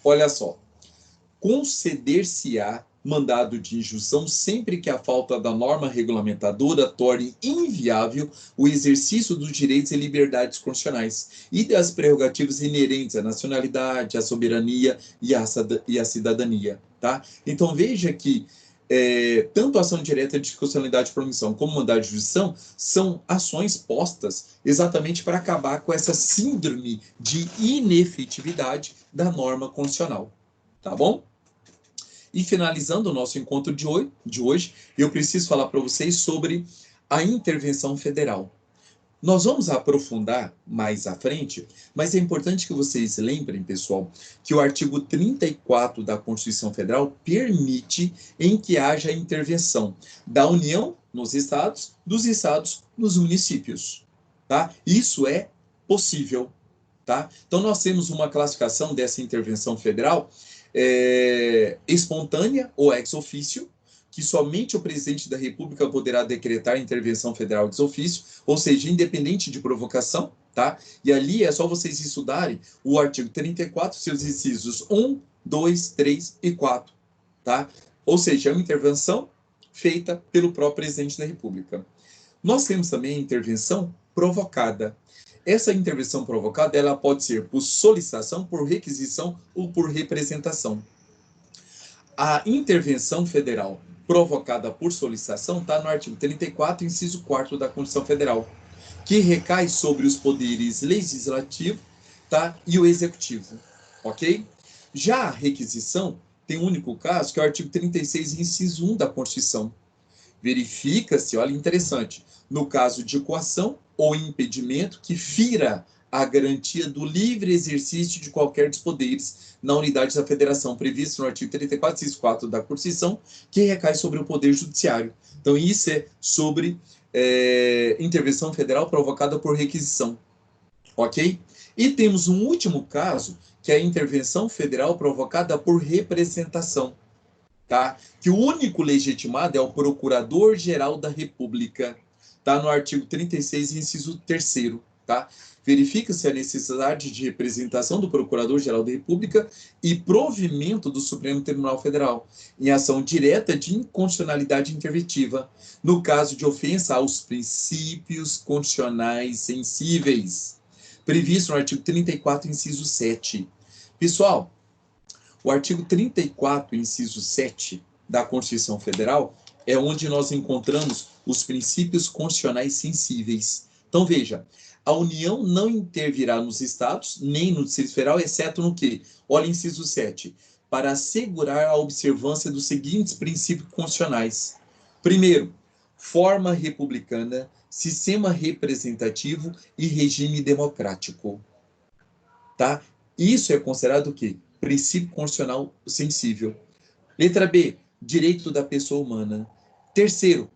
Olha só. Conceder-se-á mandado de injunção sempre que a falta da norma regulamentadora torne inviável o exercício dos direitos e liberdades constitucionais e das prerrogativas inerentes à nacionalidade, à soberania e à cidadania. Tá? Então, veja que tanto a ação direta de constitucionalidade por omissão como mandado de injunção são ações postas exatamente para acabar com essa síndrome de inefetividade da norma constitucional. Tá bom? E finalizando o nosso encontro de hoje, eu preciso falar para vocês sobre a intervenção federal. Nós vamos aprofundar mais à frente, mas é importante que vocês lembrem, pessoal, que o artigo 34 da Constituição Federal permite em que haja intervenção da União nos estados, dos estados nos municípios. Tá? Isso é possível. Tá? Então, nós temos uma classificação dessa intervenção federal espontânea ou ex officio, que somente o presidente da República poderá decretar intervenção federal ex ofício, ou seja, independente de provocação, tá? E ali é só vocês estudarem o artigo 34, seus incisos 1, 2, 3 e 4, tá? Ou seja, é uma intervenção feita pelo próprio presidente da República. Nós temos também a intervenção provocada. Essa intervenção provocada, ela pode ser por solicitação, por requisição ou por representação. A intervenção federal provocada por solicitação está no artigo 34, inciso 4 da Constituição Federal, que recai sobre os poderes legislativo, tá, e o executivo, ok? Já a requisição tem um único caso, que é o artigo 36, inciso 1 da Constituição. Verifica-se, olha, interessante, no caso de coação ou impedimento que fira a garantia do livre exercício de qualquer dos poderes na unidade da federação, previsto no artigo 34, inciso 4 da Constituição, que recai sobre o Poder Judiciário. Então, isso é sobre intervenção federal provocada por requisição, ok? E temos um último caso, que é a intervenção federal provocada por representação, tá? Que o único legitimado é o Procurador-Geral da República, tá? No artigo 36, inciso 3º, tá? Verifica-se a necessidade de representação do Procurador-Geral da República e provimento do Supremo Tribunal Federal em ação direta de inconstitucionalidade interventiva, no caso de ofensa aos princípios constitucionais sensíveis, previsto no artigo 34, inciso 7. Pessoal, o artigo 34, inciso 7 da Constituição Federal é onde nós encontramos os princípios constitucionais sensíveis. Então, veja, a União não intervirá nos estados, nem no Distrito Federal, exceto no quê? Olha, inciso 7, para assegurar a observância dos seguintes princípios constitucionais. Primeiro, forma republicana, sistema representativo e regime democrático. Tá? Isso é considerado o quê? Princípio constitucional sensível. Letra B, direito da pessoa humana. Terceiro,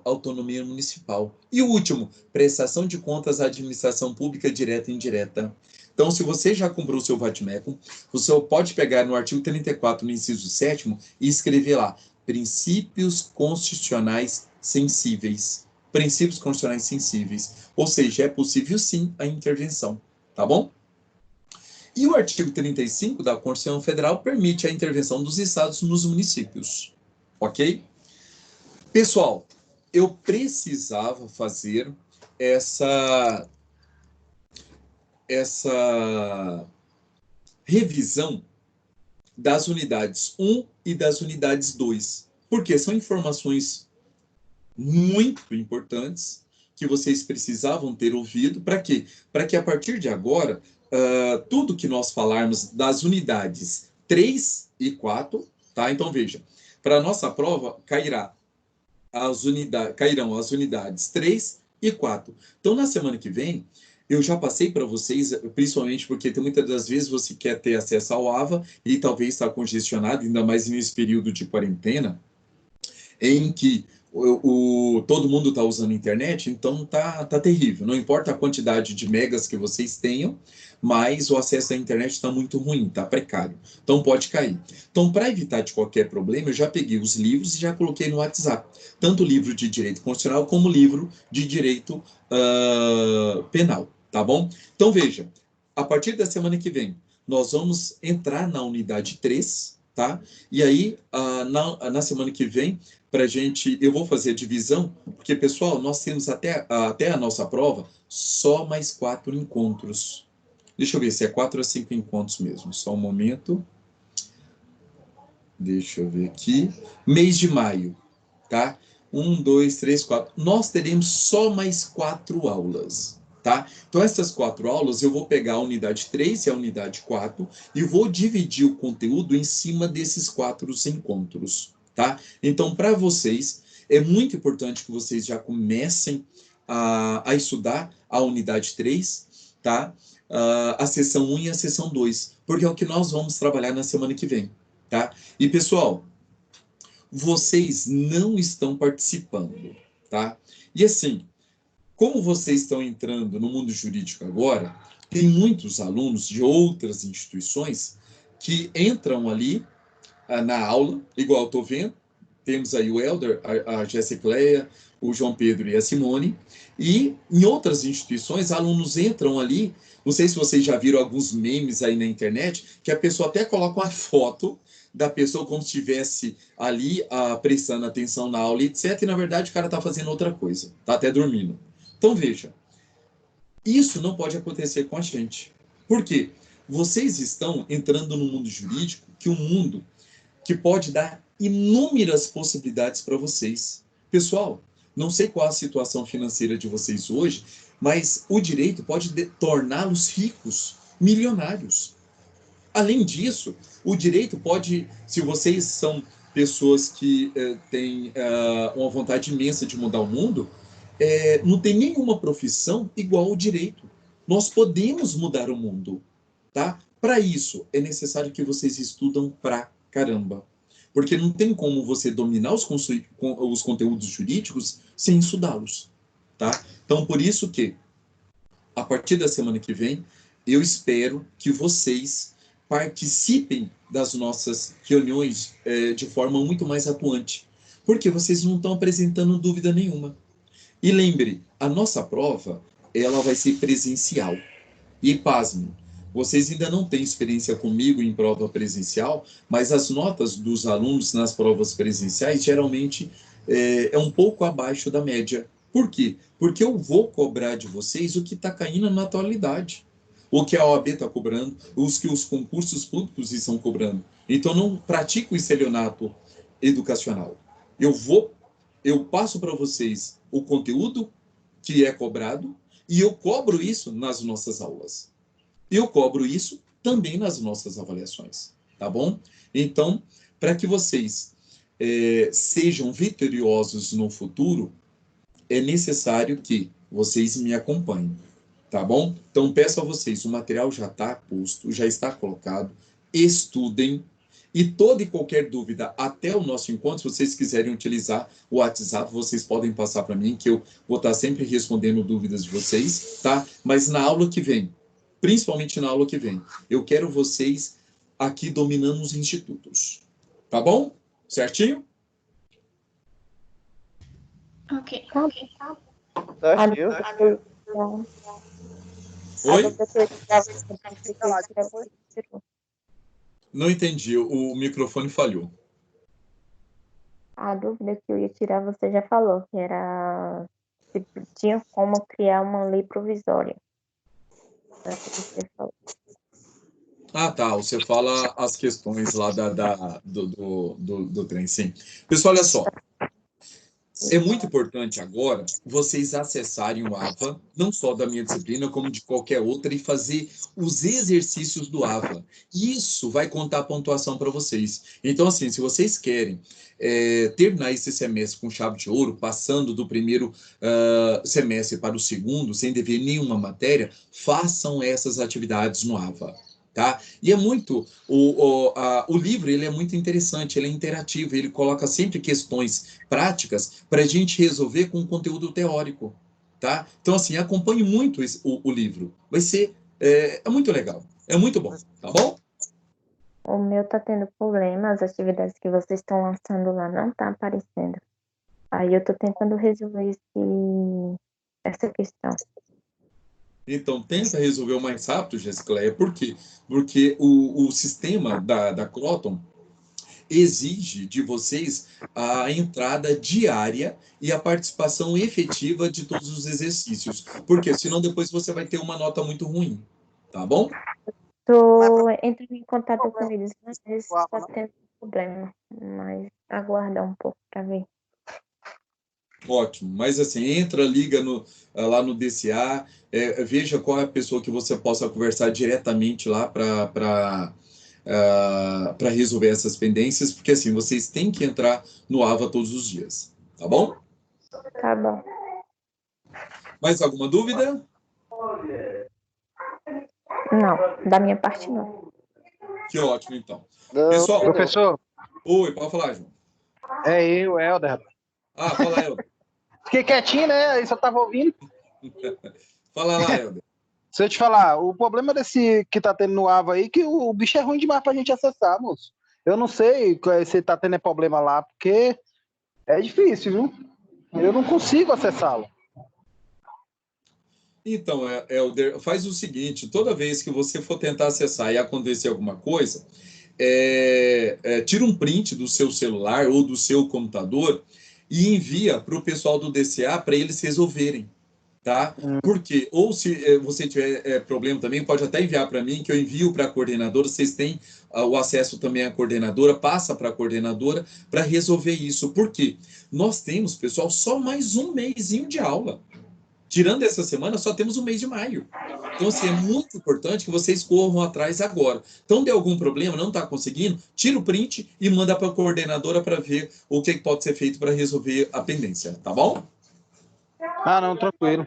autonomia municipal. E o último, prestação de contas à administração pública direta e indireta. Então, se você já comprou o seu vade-mecum, você pode pegar no artigo 34, no inciso 7º, e escrever lá, princípios constitucionais sensíveis. Princípios constitucionais sensíveis. Ou seja, é possível sim a intervenção. Tá bom? E o artigo 35 da Constituição Federal permite a intervenção dos estados nos municípios. Ok? Pessoal, eu precisava fazer essa revisão das unidades 1 e das unidades 2, porque são informações muito importantes que vocês precisavam ter ouvido. Para quê? Para que a partir de agora, tudo que nós falarmos das unidades 3 e 4, tá? Então, veja, para a nossa prova cairão as unidades 3 e 4. Então, na semana que vem, eu já passei para vocês, principalmente porque muitas das vezes você quer ter acesso ao AVA e talvez está congestionado, ainda mais nesse período de quarentena, em que todo mundo está usando a internet, então tá terrível. Não importa a quantidade de megas que vocês tenham, mas o acesso à internet está muito ruim, está precário. Então pode cair. Então, para evitar de qualquer problema, eu já peguei os livros e já coloquei no WhatsApp. Tanto o livro de direito constitucional como o livro de direito penal, tá bom? Então veja, a partir da semana que vem, nós vamos entrar na unidade 3, tá? E aí, na semana que vem, eu vou fazer a divisão, porque, pessoal, nós temos até a nossa prova só mais 4 encontros. Deixa eu ver se é 4 a 5 encontros mesmo. Só um momento. Deixa eu ver aqui. Mês de maio, tá? 1, 2, 3, 4. Nós teremos só mais 4 aulas, tá? Então, essas 4 aulas, eu vou pegar a unidade 3 e a unidade 4 e vou dividir o conteúdo em cima desses 4 encontros, tá? Então, para vocês, é muito importante que vocês já comecem a estudar a unidade 3, tá? A seção 1 e a seção 2, porque é o que nós vamos trabalhar na semana que vem, tá? E, pessoal, vocês não estão participando, tá? E assim, como vocês estão entrando no mundo jurídico agora, tem muitos alunos de outras instituições que entram ali na aula, igual eu estou vendo, temos aí o Helder, a Jéssica, o João Pedro e a Simone, e em outras instituições, alunos entram ali, não sei se vocês já viram alguns memes aí na internet, que a pessoa até coloca uma foto da pessoa como se estivesse ali prestando atenção na aula, etc. E, na verdade, o cara está fazendo outra coisa, está até dormindo. Então, veja, isso não pode acontecer com a gente. Por quê? Vocês estão entrando no mundo jurídico, que é um mundo que pode dar inúmeras possibilidades para vocês. Pessoal, não sei qual a situação financeira de vocês hoje, mas o direito pode torná-los ricos, milionários. Além disso, o direito pode, se vocês são pessoas que têm uma vontade imensa de mudar o mundo, não tem nenhuma profissão igual ao direito. Nós podemos mudar o mundo, tá? Para isso, é necessário que vocês estudam pra caramba. Porque não tem como você dominar os conteúdos jurídicos sem estudá-los, tá? Então, por isso que, a partir da semana que vem, eu espero que vocês participem das nossas reuniões de forma muito mais atuante, porque vocês não estão apresentando dúvida nenhuma. E lembre, a nossa prova, ela vai ser presencial. E pasme, vocês ainda não têm experiência comigo em prova presencial, mas as notas dos alunos nas provas presenciais geralmente é um pouco abaixo da média. Por quê? Porque eu vou cobrar de vocês o que está caindo na atualidade. O que a OAB está cobrando, os que os concursos públicos estão cobrando. Então, não pratico o estelionato educacional. Eu passo para vocês o conteúdo que é cobrado e eu cobro isso nas nossas aulas. Eu cobro isso também nas nossas avaliações, tá bom? Então, para que vocês sejam vitoriosos no futuro, é necessário que vocês me acompanhem, tá bom? Então, peço a vocês, o material já está posto, já está colocado, estudem, e toda e qualquer dúvida até o nosso encontro, se vocês quiserem utilizar o WhatsApp, vocês podem passar para mim, que eu vou estar sempre respondendo dúvidas de vocês, tá? Mas na aula que vem, principalmente na aula que vem, eu quero vocês aqui dominando os institutos, tá bom? Certinho? Ok. Tá Certinho. Oi? bom. Não entendi, o microfone falhou. A dúvida que eu ia tirar, você já falou, que era se tinha como criar uma lei provisória. Essa que você falou. Ah, tá. Você fala as questões lá do trem, sim. Pessoal, olha só. É muito importante agora vocês acessarem o AVA, não só da minha disciplina, como de qualquer outra, e fazer os exercícios do AVA. Isso vai contar a pontuação para vocês. Então, assim, se vocês querem terminar esse semestre com chave de ouro, passando do primeiro semestre para o segundo, sem dever nenhuma matéria, façam essas atividades no AVA. Tá? E é muito o livro, ele é muito interessante, ele é interativo, ele coloca sempre questões práticas para a gente resolver com conteúdo teórico, tá? Então, assim, acompanhe muito o livro, vai ser muito legal, é muito bom, tá bom? O meu tá tendo problema, as atividades que vocês estão lançando lá não tá aparecendo. Aí eu tô tentando resolver essa questão. Então, tenta resolver o mais rápido, Jéssica. Por quê? Porque o sistema da Croton exige de vocês a entrada diária e a participação efetiva de todos os exercícios. Porque senão depois você vai ter uma nota muito ruim, tá bom? Tô entrando em contato com eles, mas tá tendo problema. Mas aguardar um pouco para ver. Ótimo, mas assim, entra, liga lá no DCA, veja qual é a pessoa que você possa conversar diretamente lá para resolver essas pendências, porque assim, vocês têm que entrar no AVA todos os dias, tá bom? Tá bom. Mais alguma dúvida? Não, da minha parte não. Que ótimo, então. Não, Pessoal, professor, oi, pode falar, João. é eu, Helder. Ah, fala, Helder. Fiquei quietinho, né? Aí só tava ouvindo. Fala lá, Helder. Se eu te falar, o problema desse que tá tendo no AVA aí, que o bicho é ruim demais pra gente acessar, moço. Eu não sei se tá tendo problema lá, porque É difícil, viu? Eu não consigo acessá-lo. Então, Helder, faz o seguinte, toda vez que você for tentar acessar e acontecer alguma coisa, tira um print do seu celular ou do seu computador e envia para o pessoal do DCA para eles resolverem, tá? Porque, ou se você tiver problema também, pode até enviar para mim, que eu envio para a coordenadora, vocês têm o acesso também à coordenadora, passa para a coordenadora para resolver isso. Por quê? Nós temos, pessoal, só mais um mesinho de aula. Tirando essa semana, só temos o mês de maio. Então, assim, é muito importante que vocês corram atrás agora. Então, deu algum problema, não está conseguindo, tira o print e manda para a coordenadora para ver o que pode ser feito para resolver a pendência, tá bom? Ah, não, tranquilo.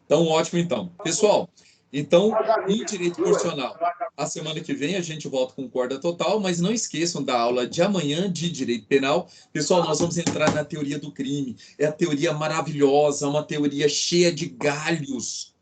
Então, ótimo, então. Pessoal, então, em direito constitucional, a semana que vem a gente volta com corda total, mas não esqueçam da aula de amanhã de direito penal. Pessoal, nós vamos entrar na teoria do crime. É a teoria maravilhosa, uma teoria cheia de galhos,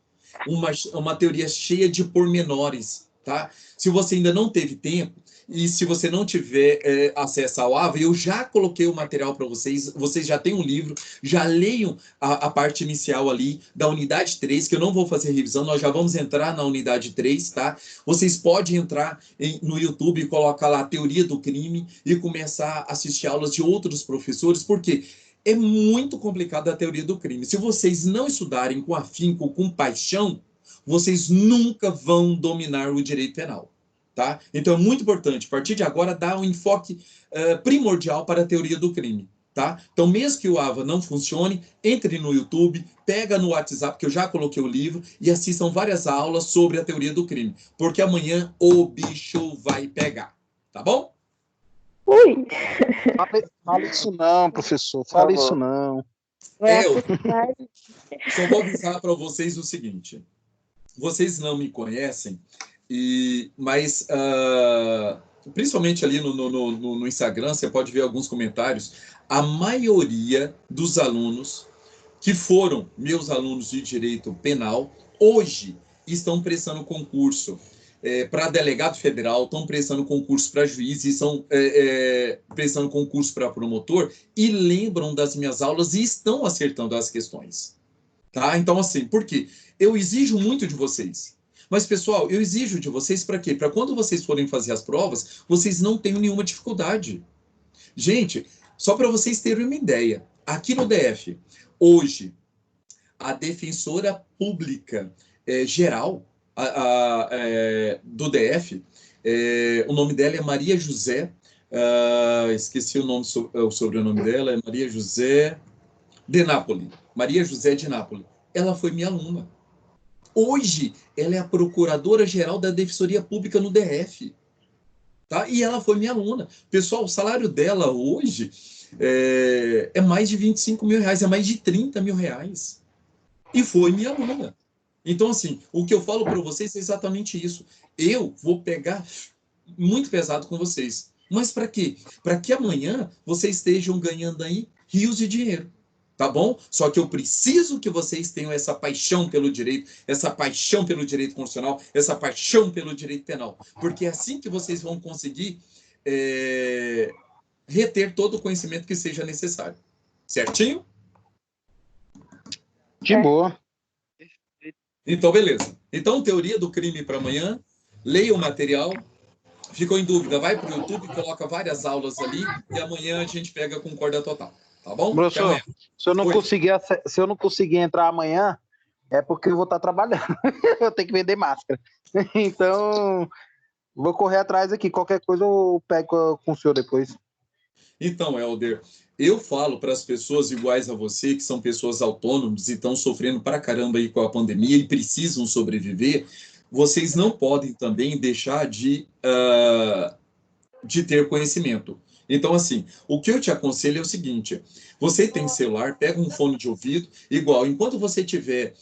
uma teoria cheia de pormenores, tá? Se você ainda não teve tempo, e se você não tiver acesso ao AVA, eu já coloquei o material para vocês já têm um livro, já leiam a parte inicial ali da unidade 3, que eu não vou fazer revisão, nós já vamos entrar na unidade 3, tá? Vocês podem entrar no YouTube e colocar lá a teoria do crime e começar a assistir aulas de outros professores, porque é muito complicado a teoria do crime. Se vocês não estudarem com afinco, com paixão, vocês nunca vão dominar o direito penal. Tá? Então é muito importante, a partir de agora, dar um enfoque primordial para a teoria do crime. Tá? Então, mesmo que o AVA não funcione, entre no YouTube, pega no WhatsApp, que eu já coloquei o livro, e assistam várias aulas sobre a teoria do crime, porque amanhã o bicho vai pegar. Tá bom? Ui! Fala isso não, professor. Fala isso não. Só vou avisar para vocês o seguinte. Vocês não me conhecem, mas principalmente ali no Instagram, você pode ver alguns comentários. A maioria dos alunos que foram meus alunos de direito penal, hoje estão prestando concurso para delegado federal, estão prestando concurso para juiz, estão prestando concurso para promotor e lembram das minhas aulas e estão acertando as questões. Tá? Então, assim, por quê? Eu exijo muito de vocês. Mas, pessoal, eu exijo de vocês para quê? Para quando vocês forem fazer as provas, vocês não tenham nenhuma dificuldade. Gente, só para vocês terem uma ideia, aqui no DF, hoje, a defensora pública geral do DF, o nome dela é Maria José, esqueci o sobrenome dela, é Maria José de Nápoles. Maria José de Nápoles. Ela foi minha aluna. Hoje, ela é a procuradora-geral da Defensoria Pública no DF. Tá? E ela foi minha aluna. Pessoal, o salário dela hoje é mais de 25 mil reais, é mais de 30 mil reais. E foi minha aluna. Então, assim, o que eu falo para vocês é exatamente isso. Eu vou pegar muito pesado com vocês. Mas para quê? Para que amanhã vocês estejam ganhando aí rios de dinheiro. Tá bom? Só que eu preciso que vocês tenham essa paixão pelo direito, essa paixão pelo direito constitucional, essa paixão pelo direito penal. Porque é assim que vocês vão conseguir reter todo o conhecimento que seja necessário. Certinho? De boa. Então, beleza. Então, teoria do crime para amanhã. Leia o material. Ficou em dúvida? Vai para o YouTube, coloca várias aulas ali e amanhã a gente pega com corda total. Tá bom? Professor, se eu não conseguir entrar amanhã, é porque eu vou estar trabalhando. Eu tenho que vender máscara. Então, vou correr atrás aqui. Qualquer coisa eu pego com o senhor depois. Então, Helder, eu falo para as pessoas iguais a você, que são pessoas autônomas e estão sofrendo pra caramba aí com a pandemia e precisam sobreviver, vocês não podem também deixar de ter conhecimento. Então, assim, o que eu te aconselho é o seguinte: você tem celular, pega um fone de ouvido, igual, enquanto você estiver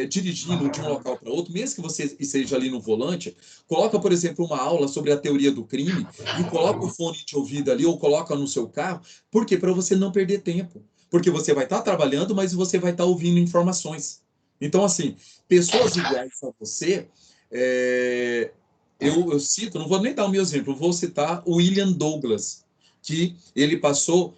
dirigindo de um local para outro, mesmo que você esteja ali no volante, coloca, por exemplo, uma aula sobre a teoria do crime e coloca o fone de ouvido ali ou coloca no seu carro. Por quê? Para você não perder tempo. Porque você vai estar trabalhando, mas você vai estar ouvindo informações. Então, assim, pessoas iguais a você... eu cito, não vou nem dar o meu exemplo, vou citar o William Douglas. que ele passou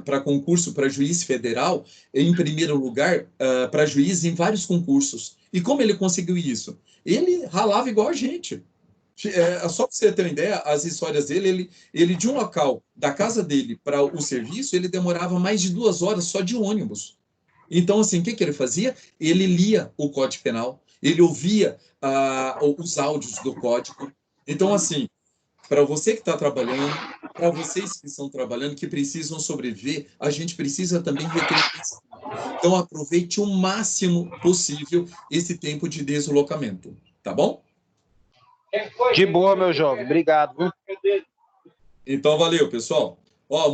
para concurso para juiz federal, em primeiro lugar, para juiz em vários concursos. E como ele conseguiu isso? Ele ralava igual a gente. Só para você ter uma ideia, as histórias dele, ele de um local, da casa dele para o serviço, ele demorava mais de 2 horas só de ônibus. Então, assim, o que ele fazia? Ele lia o Código Penal, ele ouvia os áudios do Código. Então, assim, para você que está trabalhando, para vocês que estão trabalhando, que precisam sobreviver, a gente precisa também reter isso. Então, aproveite o máximo possível esse tempo de deslocamento, tá bom? De boa, meu jovem. Obrigado. Então, valeu, pessoal. Ó,